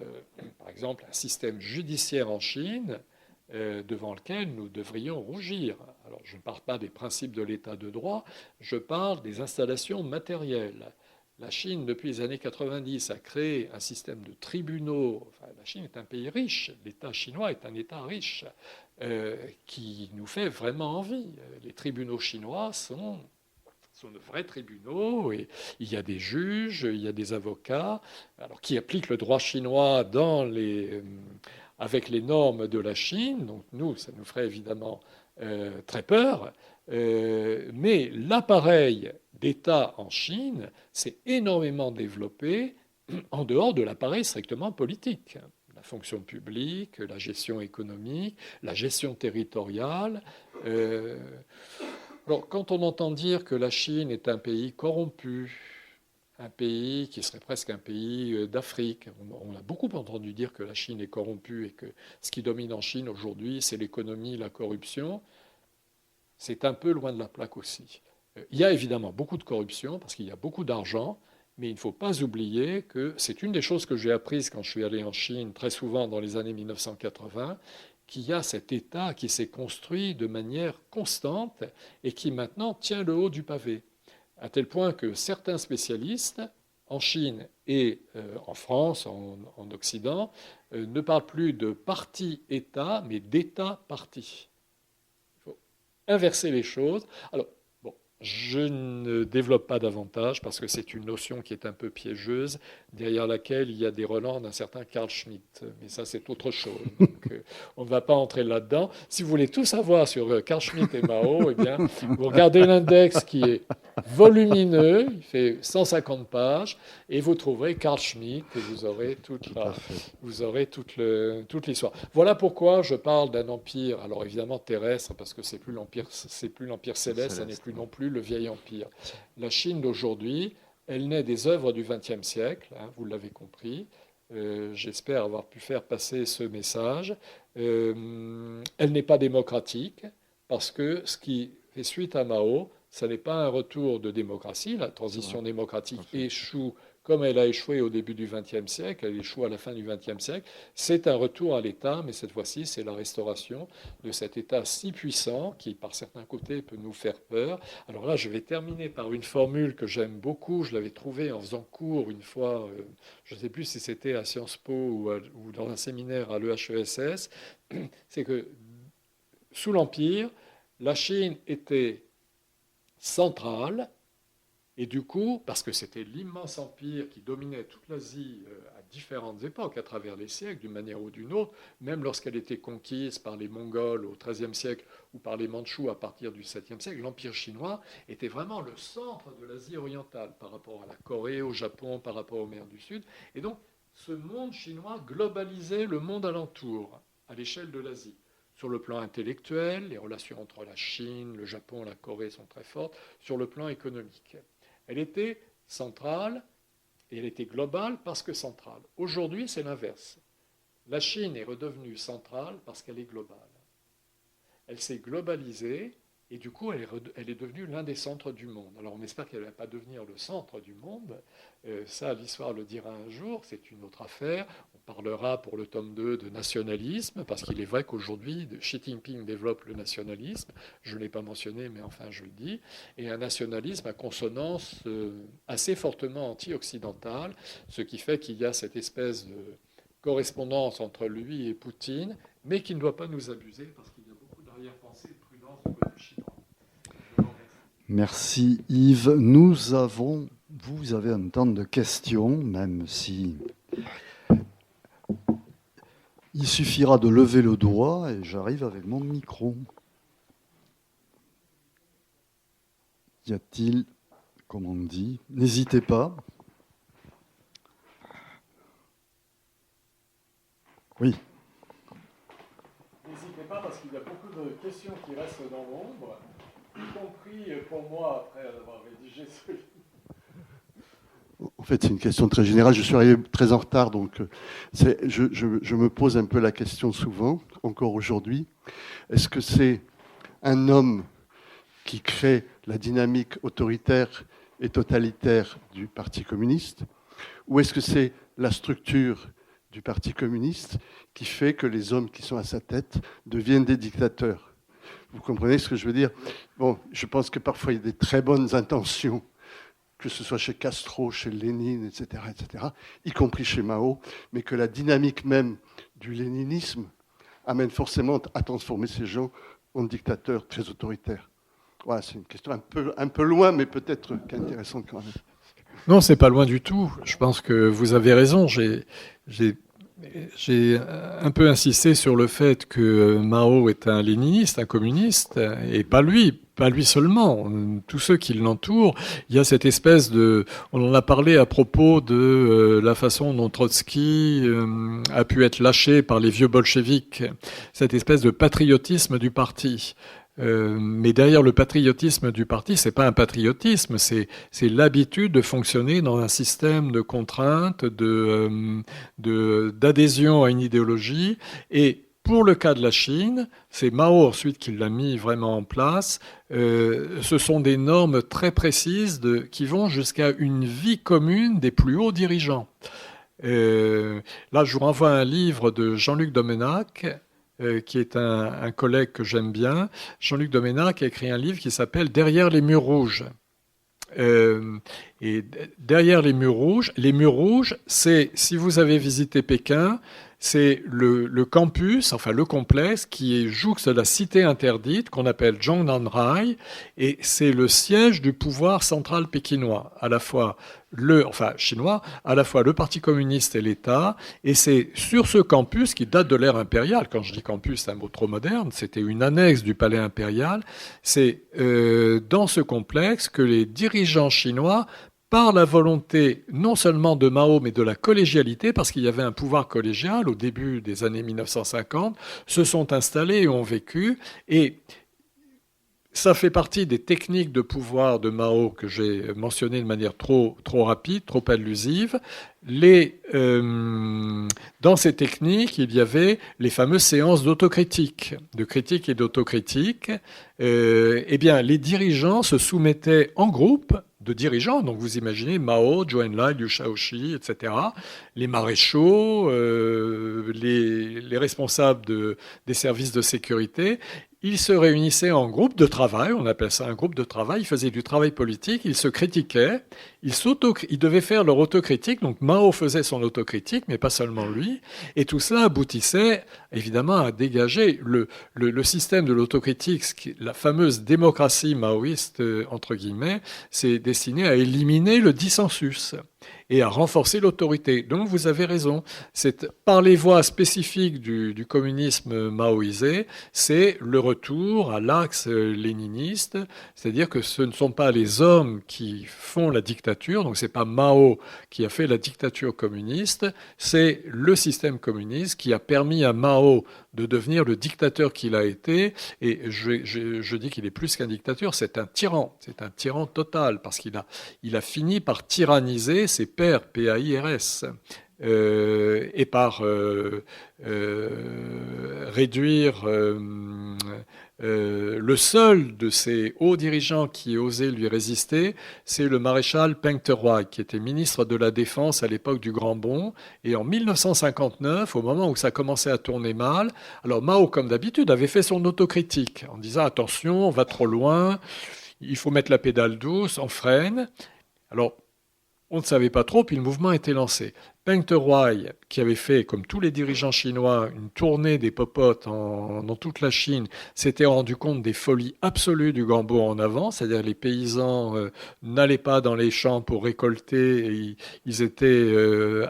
par exemple, un système judiciaire en Chine devant lequel nous devrions rougir. Alors, je ne parle pas des principes de l'État de droit, je parle des installations matérielles. La Chine, depuis les années 90, a créé un système de tribunaux. Enfin, la Chine est un pays riche, l'État chinois est un État riche, qui nous fait vraiment envie. Les tribunaux chinois sont de vrais tribunaux, et il y a des juges, il y a des avocats, alors, qui appliquent le droit chinois avec les normes de la Chine. Donc nous, ça nous ferait évidemment très peur. Mais l'appareil d'État en Chine s'est énormément développé en dehors de l'appareil strictement politique. La fonction publique, la gestion économique, la gestion territoriale. Alors, quand on entend dire que la Chine est un pays corrompu, un pays qui serait presque un pays d'Afrique, on a beaucoup entendu dire que la Chine est corrompue et que ce qui domine en Chine aujourd'hui, c'est l'économie, la corruption. C'est un peu loin de la plaque aussi. Il y a évidemment beaucoup de corruption parce qu'il y a beaucoup d'argent, mais il ne faut pas oublier que c'est une des choses que j'ai apprises quand je suis allé en Chine très souvent dans les années 1980, qu'il y a cet État qui s'est construit de manière constante et qui maintenant tient le haut du pavé, à tel point que certains spécialistes en Chine et en France, en Occident, ne parlent plus de parti-État, mais d'État-parti. Inverser les choses. Alors, bon, je ne développe pas davantage parce que c'est une notion qui est un peu piégeuse, derrière laquelle il y a des relents d'un certain Carl Schmitt. Mais ça, c'est autre chose. Donc, on ne va pas entrer là-dedans. Si vous voulez tout savoir sur Carl Schmitt et Mao, eh bien, vous regardez l'index qui est volumineux, il fait 150 pages, et vous trouverez Carl Schmitt et vous aurez toute l'histoire. Voilà pourquoi je parle d'un empire, alors évidemment terrestre, parce que c'est plus l'empire céleste, ça n'est plus non plus le vieil empire. La Chine d'aujourd'hui, elle naît des œuvres du XXe siècle, hein, vous l'avez compris. J'espère avoir pu faire passer ce message. Elle n'est pas démocratique, parce que ce qui fait suite à Mao, ça n'est pas un retour de démocratie. La transition démocratique échoue comme elle a échoué au début du XXe siècle, elle échoue à la fin du XXe siècle. C'est un retour à l'État, mais cette fois-ci, c'est la restauration de cet État si puissant qui, par certains côtés, peut nous faire peur. Alors là, je vais terminer par une formule que j'aime beaucoup. Je l'avais trouvée en faisant cours une fois, je ne sais plus si c'était à Sciences Po ou dans un séminaire à l'EHESS. C'est que sous l'Empire, la Chine était centrale. Et du coup, parce que c'était l'immense empire qui dominait toute l'Asie à différentes époques, à travers les siècles, d'une manière ou d'une autre, même lorsqu'elle était conquise par les Mongols au XIIIe siècle ou par les Mandchous à partir du VIIe siècle, l'empire chinois était vraiment le centre de l'Asie orientale par rapport à la Corée, au Japon, par rapport aux mers du Sud. Et donc, ce monde chinois globalisait le monde alentour, à l'échelle de l'Asie. Sur le plan intellectuel, les relations entre la Chine, le Japon, la Corée sont très fortes. Sur le plan économique, elle était centrale et elle était globale parce que centrale. Aujourd'hui, c'est l'inverse. La Chine est redevenue centrale parce qu'elle est globale. Elle s'est globalisée et du coup, elle est devenue l'un des centres du monde. Alors, on espère qu'elle ne va pas devenir le centre du monde. Ça, l'histoire le dira un jour, c'est une autre affaire. On parlera pour le tome 2 de nationalisme, parce qu'il est vrai qu'aujourd'hui, Xi Jinping développe le nationalisme. Je ne l'ai pas mentionné, mais enfin, je le dis. Et un nationalisme à consonance assez fortement anti-occidentale, ce qui fait qu'il y a cette espèce de correspondance entre lui et Poutine, mais qui ne doit pas nous abuser, parce qu'il y a beaucoup d'arrière-pensée et de prudence du côté chinois. Merci Yves. Vous avez un temps de questions, même si il suffira de lever le doigt et j'arrive avec mon micro. Y a-t-il, comme on dit, n'hésitez pas. Oui. N'hésitez pas parce qu'il y a beaucoup de questions qui restent dans l'ombre, y compris pour moi après avoir rédigé ce livre. En fait, c'est une question très générale. Je suis arrivé très en retard, donc je me pose un peu la question souvent, encore aujourd'hui. Est-ce que c'est un homme qui crée la dynamique autoritaire et totalitaire du Parti communiste, ou est-ce que c'est la structure du Parti communiste qui fait que les hommes qui sont à sa tête deviennent des dictateurs? Vous comprenez ce que je veux dire? Bon, je pense que parfois il y a des très bonnes intentions, que ce soit chez Castro, chez Lénine, etc., y compris chez Mao, mais que la dynamique même du léninisme amène forcément à transformer ces gens en dictateurs très autoritaires. Voilà, c'est une question un peu loin, mais peut-être qu'intéressante quand même. Non, c'est pas loin du tout. Je pense que vous avez raison. J'ai un peu insisté sur le fait que Mao est un léniniste, un communiste, et pas lui seulement, tous ceux qui l'entourent. Il y a cette espèce de... On en a parlé à propos de la façon dont Trotsky a pu être lâché par les vieux bolcheviks, cette espèce de patriotisme du parti. Mais derrière le patriotisme du parti, c'est pas un patriotisme, c'est l'habitude de fonctionner dans un système de contraintes, d'adhésion à une idéologie. Et pour le cas de la Chine, c'est Mao ensuite qui l'a mis vraiment en place. Ce sont des normes très précises qui vont jusqu'à une vie commune des plus hauts dirigeants. Là, je vous renvoie à un livre de Jean-Luc Domenach, qui est un collègue que j'aime bien. Jean-Luc Domenach a écrit un livre qui s'appelle « Derrière les murs rouges ». Et derrière les murs rouges, c'est, si vous avez visité Pékin, c'est le campus, enfin le complexe qui jouxte la cité interdite qu'on appelle Zhongnanhai, et c'est le siège du pouvoir central pékinois, à la fois chinois, à la fois le Parti communiste et l'État, et c'est sur ce campus qui date de l'ère impériale. Quand je dis campus, c'est un mot trop moderne, c'était une annexe du palais impérial. C'est dans ce complexe que les dirigeants chinois, par la volonté non seulement de Mao, mais de la collégialité, parce qu'il y avait un pouvoir collégial au début des années 1950, se sont installés et ont vécu. Et ça fait partie des techniques de pouvoir de Mao que j'ai mentionnées de manière trop rapide, trop allusive. Dans ces techniques, il y avait les fameuses séances d'autocritique, de critique et d'autocritique. Eh bien, les dirigeants se soumettaient en groupe de dirigeants. Donc vous imaginez Mao, Zhou Enlai, Liu Shaoqi, etc., les maréchaux, les responsables des services de sécurité. Ils se réunissaient en groupe de travail, on appelle ça un groupe de travail, ils faisaient du travail politique, ils se critiquaient, ils devaient faire leur autocritique, donc Mao faisait son autocritique, mais pas seulement lui, et tout cela aboutissait évidemment à dégager le système de l'autocritique, la fameuse démocratie maoïste, entre guillemets, c'est destiné à éliminer le dissensus et à renforcer l'autorité. Donc vous avez raison, c'est par les voies spécifiques du communisme maoïsé, c'est le retour à l'axe léniniste, c'est-à-dire que ce ne sont pas les hommes qui font la dictature, donc c'est pas Mao qui a fait la dictature communiste, c'est le système communiste qui a permis à Mao de devenir le dictateur qu'il a été, et je dis qu'il est plus qu'un dictateur, c'est un tyran total, parce qu'il a fini par tyranniser ses pairs, PAIRS, et par réduire le seul de ces hauts dirigeants qui osait lui résister, c'est le maréchal Peng Deruoi, qui était ministre de la Défense à l'époque du Grand Bond. Et en 1959, au moment où ça commençait à tourner mal, alors Mao, comme d'habitude, avait fait son autocritique en disant « Attention, on va trop loin, il faut mettre la pédale douce, on freine ». Alors, on ne savait pas trop, puis le mouvement était lancé. Peng Deruoi, qui avait fait, comme tous les dirigeants chinois, une tournée des popotes dans toute la Chine, s'était rendu compte des folies absolues du Gambo en avant, c'est-à-dire les paysans n'allaient pas dans les champs pour récolter, et ils étaient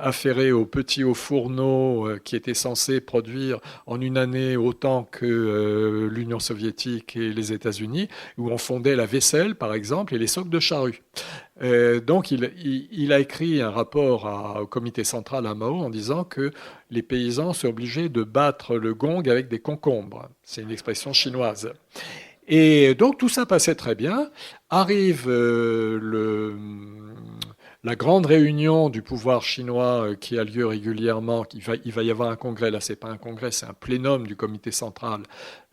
affairés aux petits hauts fourneaux qui étaient censés produire en une année autant que l'Union soviétique et les États-Unis, où on fondait la vaisselle, par exemple, et les socs de charrue. Donc il a écrit un rapport au comité central à Mao en disant que les paysans sont obligés de battre le gong avec des concombres. C'est une expression chinoise. Et donc tout ça passait très bien. Arrive la grande réunion du pouvoir chinois qui a lieu régulièrement. Il va y avoir un congrès, là c'est pas un congrès, c'est un plénum du comité central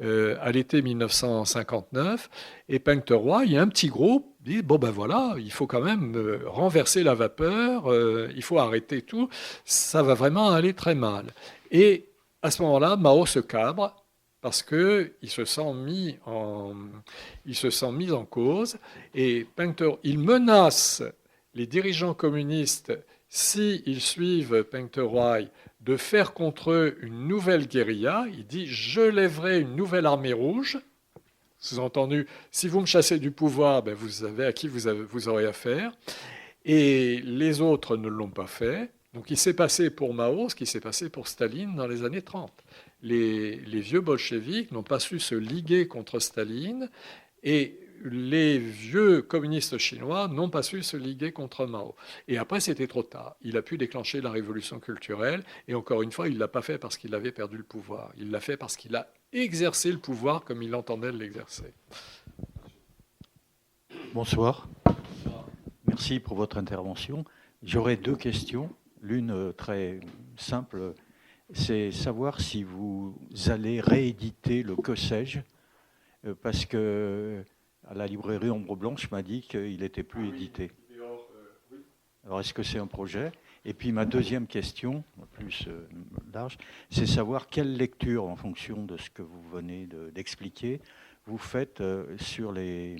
à l'été 1959. Et Peng Deruoi, il y a un petit groupe, dit bon ben voilà, il faut quand même renverser la vapeur, il faut arrêter tout, ça va vraiment aller très mal. Et à ce moment-là, Mao se cabre parce qu'il se sent mis en cause, et Peng Deruoi, il menace les dirigeants communistes, s'ils suivent Peng Deruoi, de faire contre eux une nouvelle guérilla. Il dit « Je lèverai une nouvelle armée rouge ». Sous-entendu, si vous me chassez du pouvoir, ben vous savez à qui vous aurez affaire. Et les autres ne l'ont pas fait. Donc il s'est passé pour Mao ce qui s'est passé pour Staline dans les années 30. Les vieux bolcheviks n'ont pas su se liguer contre Staline, et les vieux communistes chinois n'ont pas su se liguer contre Mao. Et après, c'était trop tard. Il a pu déclencher la révolution culturelle, et encore une fois, il ne l'a pas fait parce qu'il avait perdu le pouvoir. Il l'a fait parce qu'il a exercé le pouvoir comme il entendait l'exercer. Bonsoir. Merci pour votre intervention. J'aurais deux questions. L'une très simple, c'est savoir si vous allez rééditer le Que sais-je, parce que à la librairie Ombre Blanche m'a dit qu'il n'était plus édité. Alors est-ce que c'est un projet? Et puis ma deuxième question, plus large, c'est savoir quelle lecture, en fonction de ce que vous venez d'expliquer, vous faites sur les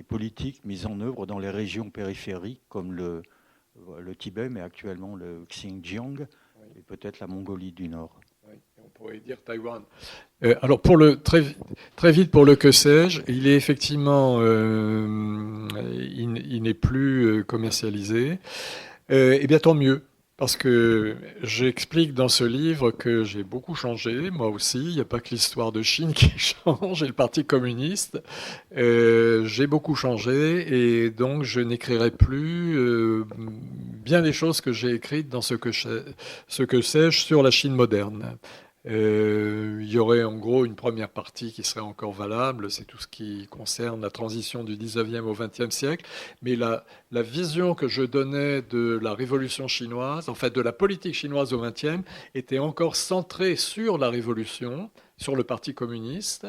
politiques mises en œuvre dans les régions périphériques, comme le Tibet, mais actuellement le Xinjiang, et peut-être la Mongolie du Nord. Oui, on pourrait dire Taïwan. Alors, très vite pour le que sais-je, il est effectivement, il n'est plus commercialisé. Eh bien, tant mieux. Parce que j'explique dans ce livre que j'ai beaucoup changé, moi aussi. Il n'y a pas que l'histoire de Chine qui change et le Parti communiste. J'ai beaucoup changé et donc je n'écrirai plus bien des choses que j'ai écrites dans ce que sais-je sur la Chine moderne. Il y aurait en gros une première partie qui serait encore valable, c'est tout ce qui concerne la transition du 19e au 20e siècle, mais la vision que je donnais de la révolution chinoise, en fait de la politique chinoise au 20e, était encore centrée sur la révolution, sur le Parti communiste,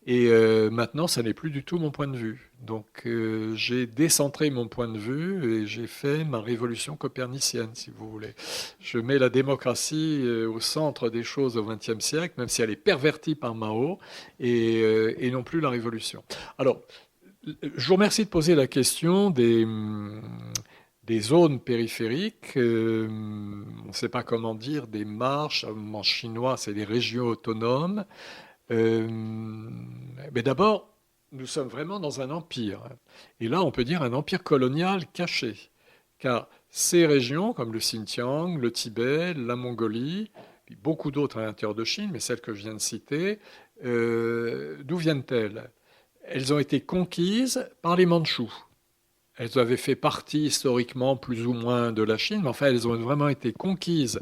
et maintenant ça n'est plus du tout mon point de vue. Donc j'ai décentré mon point de vue et j'ai fait ma révolution copernicienne, si vous voulez. Je mets la démocratie au centre des choses au XXe siècle, même si elle est pervertie par Mao, et non plus la révolution. Alors, je vous remercie de poser la question des zones périphériques. On ne sait pas comment dire, des marches, en chinois, c'est des régions autonomes. Mais d'abord, nous sommes vraiment dans un empire. Et là, on peut dire un empire colonial caché. Car ces régions, comme le Xinjiang, le Tibet, la Mongolie, puis beaucoup d'autres à l'intérieur de Chine, mais celles que je viens de citer, d'où viennent-elles? Elles ont été conquises par les Mandchous. Elles avaient fait partie historiquement plus ou moins de la Chine, mais enfin elles ont vraiment été conquises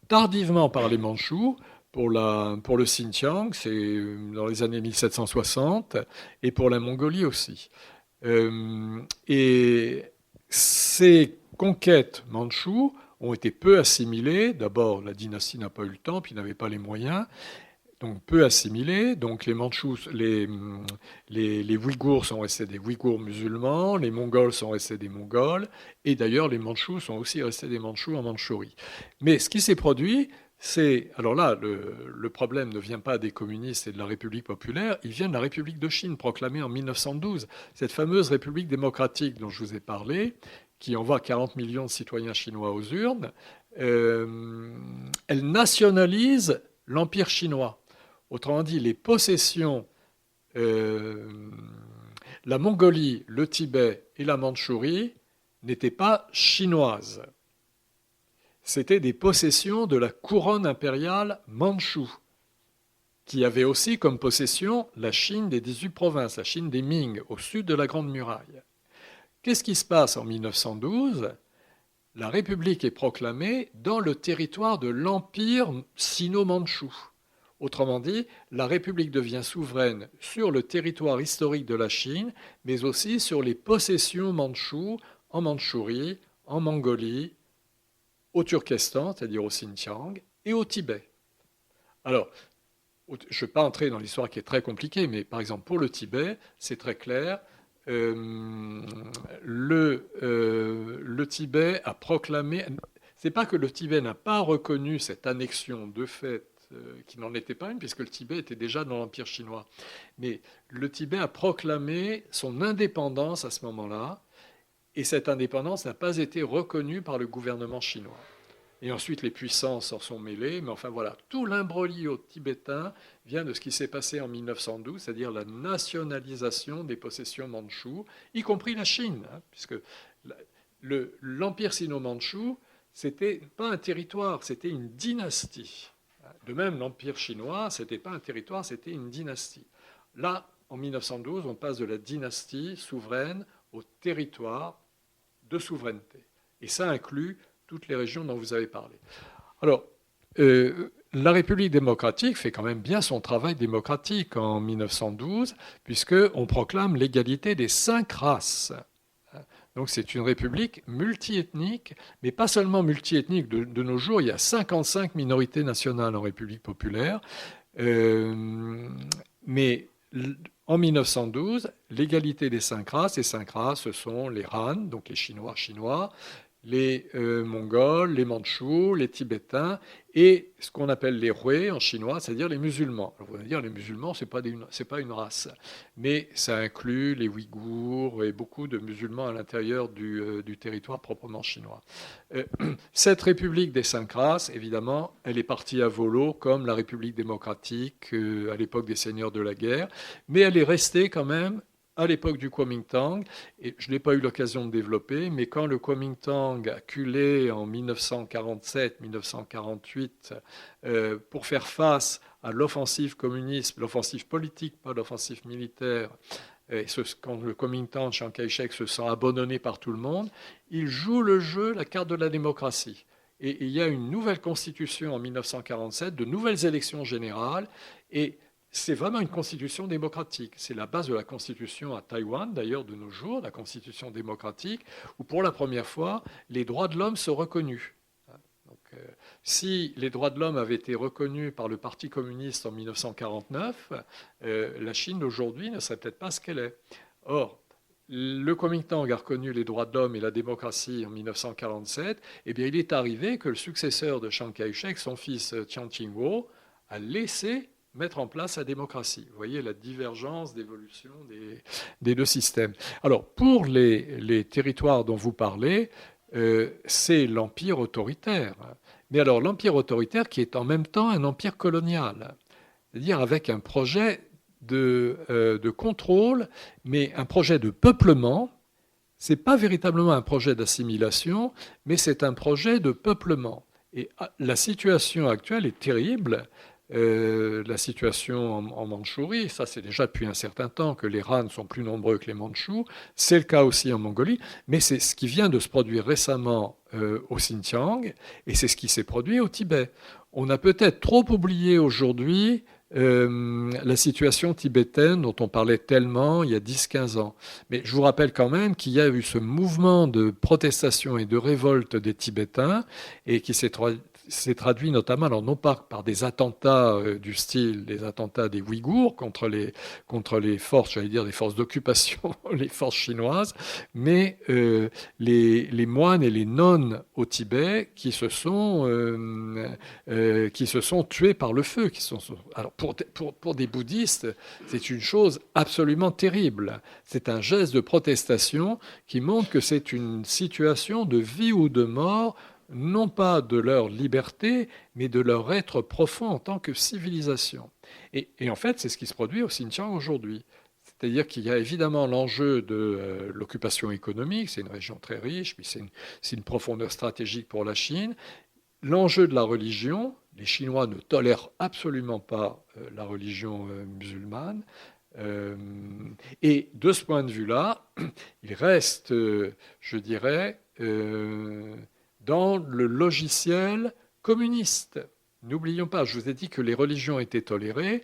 tardivement par les Mandchous. Pour le Xinjiang, c'est dans les années 1760, et pour la Mongolie aussi. Et ces conquêtes mandchoues ont été peu assimilées. D'abord, la dynastie n'a pas eu le temps, puis n'avait pas les moyens. Donc peu assimilées. Donc les Mandchous, les Ouïghours sont restés des Ouïghours musulmans, les Mongols sont restés des Mongols, et d'ailleurs les Mandchous sont aussi restés des Mandchous en Mandchourie. Mais ce qui s'est produit, alors là, le problème ne vient pas des communistes et de la République populaire, il vient de la République de Chine, proclamée en 1912. Cette fameuse République démocratique dont je vous ai parlé, qui envoie 40 millions de citoyens chinois aux urnes, elle nationalise l'Empire chinois. Autrement dit, les possessions, la Mongolie, le Tibet et la Mandchourie n'étaient pas chinoises. C'était des possessions de la couronne impériale mandchoue, qui avait aussi comme possession la Chine des 18 provinces, la Chine des Ming, au sud de la Grande Muraille. Qu'est-ce qui se passe en 1912 ? La République est proclamée dans le territoire de l'Empire sino-mandchou. Autrement dit, la République devient souveraine sur le territoire historique de la Chine, mais aussi sur les possessions mandchoues en Mandchourie, en Mongolie, au Turkestan, c'est-à-dire au Xinjiang, et au Tibet. Alors, je ne vais pas entrer dans l'histoire qui est très compliquée, mais par exemple pour le Tibet, c'est très clair. Le Tibet a proclamé... C'est pas que le Tibet n'a pas reconnu cette annexion de fait, qui n'en était pas une, puisque le Tibet était déjà dans l'Empire chinois. Mais le Tibet a proclamé son indépendance à ce moment-là, et cette indépendance n'a pas été reconnue par le gouvernement chinois. Et ensuite, les puissances en sont mêlées, mais enfin voilà, tout l'imbroglio tibétain vient de ce qui s'est passé en 1912, c'est-à-dire la nationalisation des possessions mandchoues, y compris la Chine, puisque l'Empire sino-mandchou, c'était pas un territoire, c'était une dynastie. De même, l'Empire chinois, c'était pas un territoire, c'était une dynastie. Là, en 1912, on passe de la dynastie souveraine au territoire de souveraineté. Et ça inclut toutes les régions dont vous avez parlé. Alors, la République démocratique fait quand même bien son travail démocratique en 1912, puisqu'on proclame l'égalité des 5 races. Donc c'est une république multiethnique, mais pas seulement multiethnique. De nos jours, il y a 55 minorités nationales en République populaire. Mais en 1912, l'égalité des 5 races, et 5 races, ce sont les Han, donc les Chinois, les Mongols, les Mandchous, les Tibétains et ce qu'on appelle les Hui en chinois, c'est-à-dire les musulmans. Alors, vous allez dire, les musulmans, c'est pas une race, mais ça inclut les Ouïghours et beaucoup de musulmans à l'intérieur du territoire proprement chinois. Cette République des cinq races, évidemment, elle est partie à volo comme la République démocratique à l'époque des seigneurs de la guerre, mais elle est restée quand même à l'époque du Kuomintang, et je n'ai pas eu l'occasion de développer, mais quand le Kuomintang a culé en 1947-1948 pour faire face à l'offensive communiste, l'offensive politique, pas l'offensive militaire, et quand le Kuomintang, Chiang Kai-shek, se sent abandonné par tout le monde, il joue le jeu, la carte de la démocratie. Et il y a une nouvelle constitution en 1947, de nouvelles élections générales, et c'est vraiment une constitution démocratique. C'est la base de la constitution à Taïwan, d'ailleurs, de nos jours, la constitution démocratique, où pour la première fois, les droits de l'homme sont reconnus. Donc, si les droits de l'homme avaient été reconnus par le Parti communiste en 1949, la Chine d'aujourd'hui ne serait peut-être pas ce qu'elle est. Or, le Kuomintang a reconnu les droits de l'homme et la démocratie en 1947, eh bien, il est arrivé que le successeur de Chiang Kai-shek, son fils Chiang Ching-kuo, a laissé mettre en place la démocratie. Vous voyez la divergence d'évolution des deux systèmes. Alors, pour les territoires dont vous parlez, c'est l'empire autoritaire. Mais alors, l'empire autoritaire qui est en même temps un empire colonial, c'est-à-dire avec un projet de contrôle, mais un projet de peuplement. Ce n'est pas véritablement un projet d'assimilation, mais c'est un projet de peuplement. Et la situation actuelle est terrible. La situation en Mandchourie, ça c'est déjà depuis un certain temps que les Han sont plus nombreux que les Mandchous, c'est le cas aussi en Mongolie, mais c'est ce qui vient de se produire récemment au Xinjiang, et c'est ce qui s'est produit au Tibet. On a peut-être trop oublié aujourd'hui la situation tibétaine dont on parlait tellement il y a 10-15 ans. Mais je vous rappelle quand même qu'il y a eu ce mouvement de protestation et de révolte des Tibétains et qui s'est traduit notamment, alors non pas par des attentats du style des attentats des Ouïghours contre les forces, j'allais dire des forces d'occupation, les forces chinoises, mais les moines et les nonnes au Tibet qui se sont tués par le feu. Alors pour des bouddhistes, c'est une chose absolument terrible. C'est un geste de protestation qui montre que c'est une situation de vie ou de mort, non pas de leur liberté, mais de leur être profond en tant que civilisation. Et en fait, c'est ce qui se produit au Xinjiang aujourd'hui. C'est-à-dire qu'il y a évidemment l'enjeu de l'occupation économique, c'est une région très riche, puis c'est une profondeur stratégique pour la Chine. L'enjeu de la religion, les Chinois ne tolèrent absolument pas la religion musulmane. Et de ce point de vue-là, il reste, je dirais, dans le logiciel communiste. N'oublions pas, je vous ai dit que les religions étaient tolérées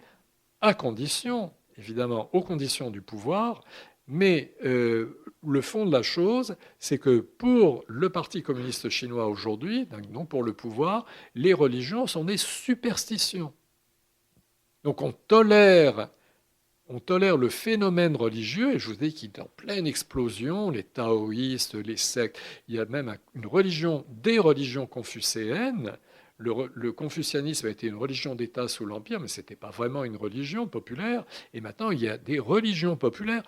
à condition, évidemment, aux conditions du pouvoir, mais le fond de la chose, c'est que pour le Parti communiste chinois aujourd'hui, non pour le pouvoir, les religions sont des superstitions. Donc on tolère le phénomène religieux, et je vous ai dit qu'il est en pleine explosion, les taoïstes, les sectes, il y a même des religions confucéennes. Le confucianisme a été une religion d'État sous l'Empire, mais ce n'était pas vraiment une religion populaire, et maintenant il y a des religions populaires.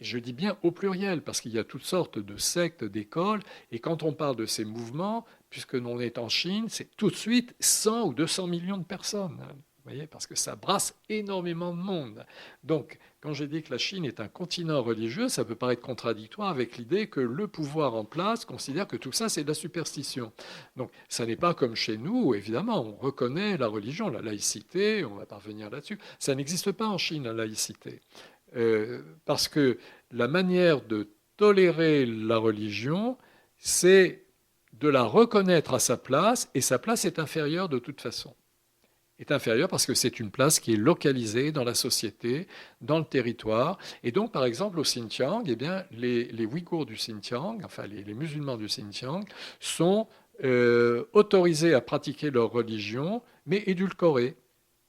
Je dis bien au pluriel, parce qu'il y a toutes sortes de sectes, d'écoles, et quand on parle de ces mouvements, puisque l'on est en Chine, c'est tout de suite 100 ou 200 millions de personnes. Vous voyez, parce que ça brasse énormément de monde. Donc, quand j'ai dit que la Chine est un continent religieux, ça peut paraître contradictoire avec l'idée que le pouvoir en place considère que tout ça, c'est de la superstition. Donc, ça n'est pas comme chez nous, où, évidemment, on reconnaît la religion, la laïcité, on va parvenir là-dessus. Ça n'existe pas en Chine, la laïcité. Parce que la manière de tolérer la religion, c'est de la reconnaître à sa place, et sa place est inférieure de toute façon. Est inférieure parce que c'est une place qui est localisée dans la société, dans le territoire. Et donc, par exemple, au Xinjiang, eh bien, les Ouïghours du Xinjiang, enfin les musulmans du Xinjiang, sont autorisés à pratiquer leur religion, mais édulcorés.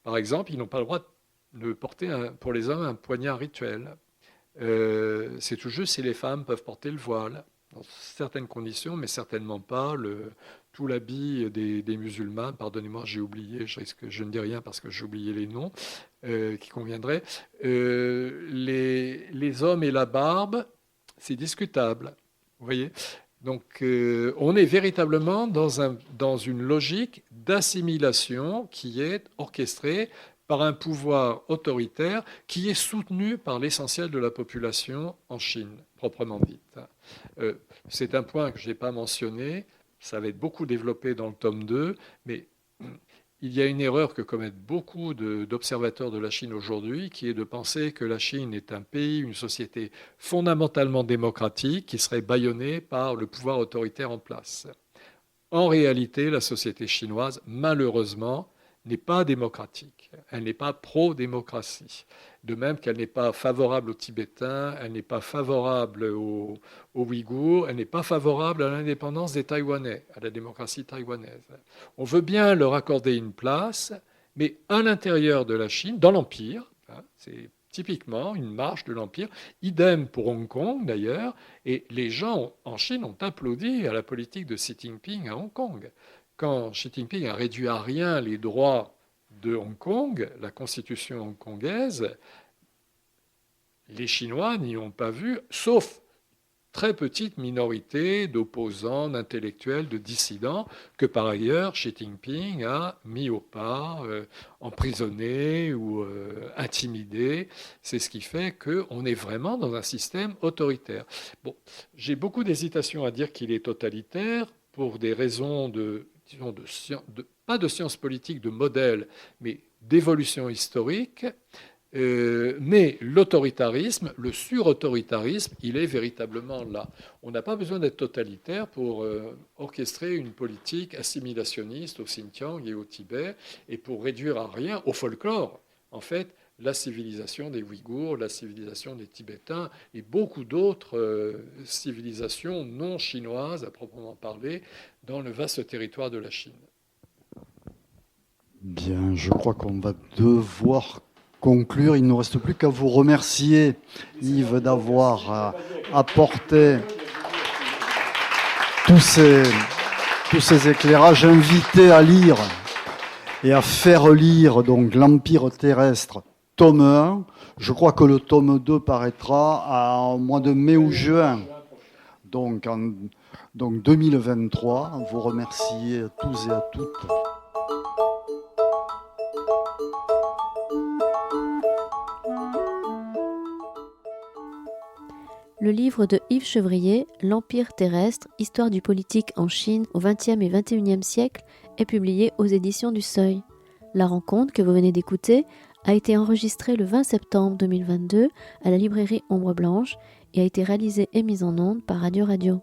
Par exemple, ils n'ont pas le droit de porter pour les hommes un poignard rituel. C'est tout juste si les femmes peuvent porter le voile. dans certaines conditions, mais certainement pas tout l'habit des musulmans. Pardonnez-moi, j'ai oublié, je ne dis rien parce que j'ai oublié les noms qui conviendraient. Les hommes et la barbe, c'est discutable. Vous voyez ? Donc, on est véritablement dans une logique d'assimilation qui est orchestrée par un pouvoir autoritaire qui est soutenu par l'essentiel de la population en Chine, proprement dite. C'est un point que je n'ai pas mentionné, ça va être beaucoup développé dans le tome 2, mais il y a une erreur que commettent beaucoup d'observateurs de la Chine aujourd'hui, qui est de penser que la Chine est un pays, une société fondamentalement démocratique qui serait bâillonnée par le pouvoir autoritaire en place. En réalité, la société chinoise, malheureusement, n'est pas démocratique. Elle n'est pas pro-démocratie. De même qu'elle n'est pas favorable aux Tibétains, elle n'est pas favorable aux Ouïghours, elle n'est pas favorable à l'indépendance des Taïwanais, à la démocratie taïwanaise. On veut bien leur accorder une place, mais à l'intérieur de la Chine, dans l'Empire, c'est typiquement une marche de l'Empire, idem pour Hong Kong d'ailleurs, et les gens en Chine ont applaudi à la politique de Xi Jinping à Hong Kong. Quand Xi Jinping a réduit à rien les droits de Hong Kong, la constitution hongkongaise, les Chinois n'y ont pas vu, sauf très petite minorité d'opposants, d'intellectuels, de dissidents, que par ailleurs Xi Jinping a mis au pas, emprisonné ou intimidé. C'est ce qui fait qu'on est vraiment dans un système autoritaire. Bon, j'ai beaucoup d'hésitation à dire qu'il est totalitaire pour des raisons pas de science politique, de modèle, mais d'évolution historique. Mais l'autoritarisme, le surautoritarisme, il est véritablement là. On n'a pas besoin d'être totalitaire pour orchestrer une politique assimilationniste au Xinjiang et au Tibet et pour réduire à rien, au folklore, en fait, la civilisation des Ouïghours, la civilisation des Tibétains et beaucoup d'autres civilisations non chinoises, à proprement parler, dans le vaste territoire de la Chine. Bien, je crois qu'on va devoir conclure. Il ne nous reste plus qu'à vous remercier, Yves, d'avoir apporté tous ces éclairages, invités à lire et à faire lire donc l'Empire terrestre, tome 1. Je crois que le tome 2 paraîtra au mois de mai ou juin, donc 2023. Vous remerciez à tous et à toutes. Le livre de Yves Chevrier, L'Empire terrestre, histoire du politique en Chine au XXe et XXIe siècle, est publié aux éditions du Seuil. La rencontre que vous venez d'écouter a été enregistrée le 20 septembre 2022 à la librairie Ombre Blanche et a été réalisée et mise en onde par Radio Radio.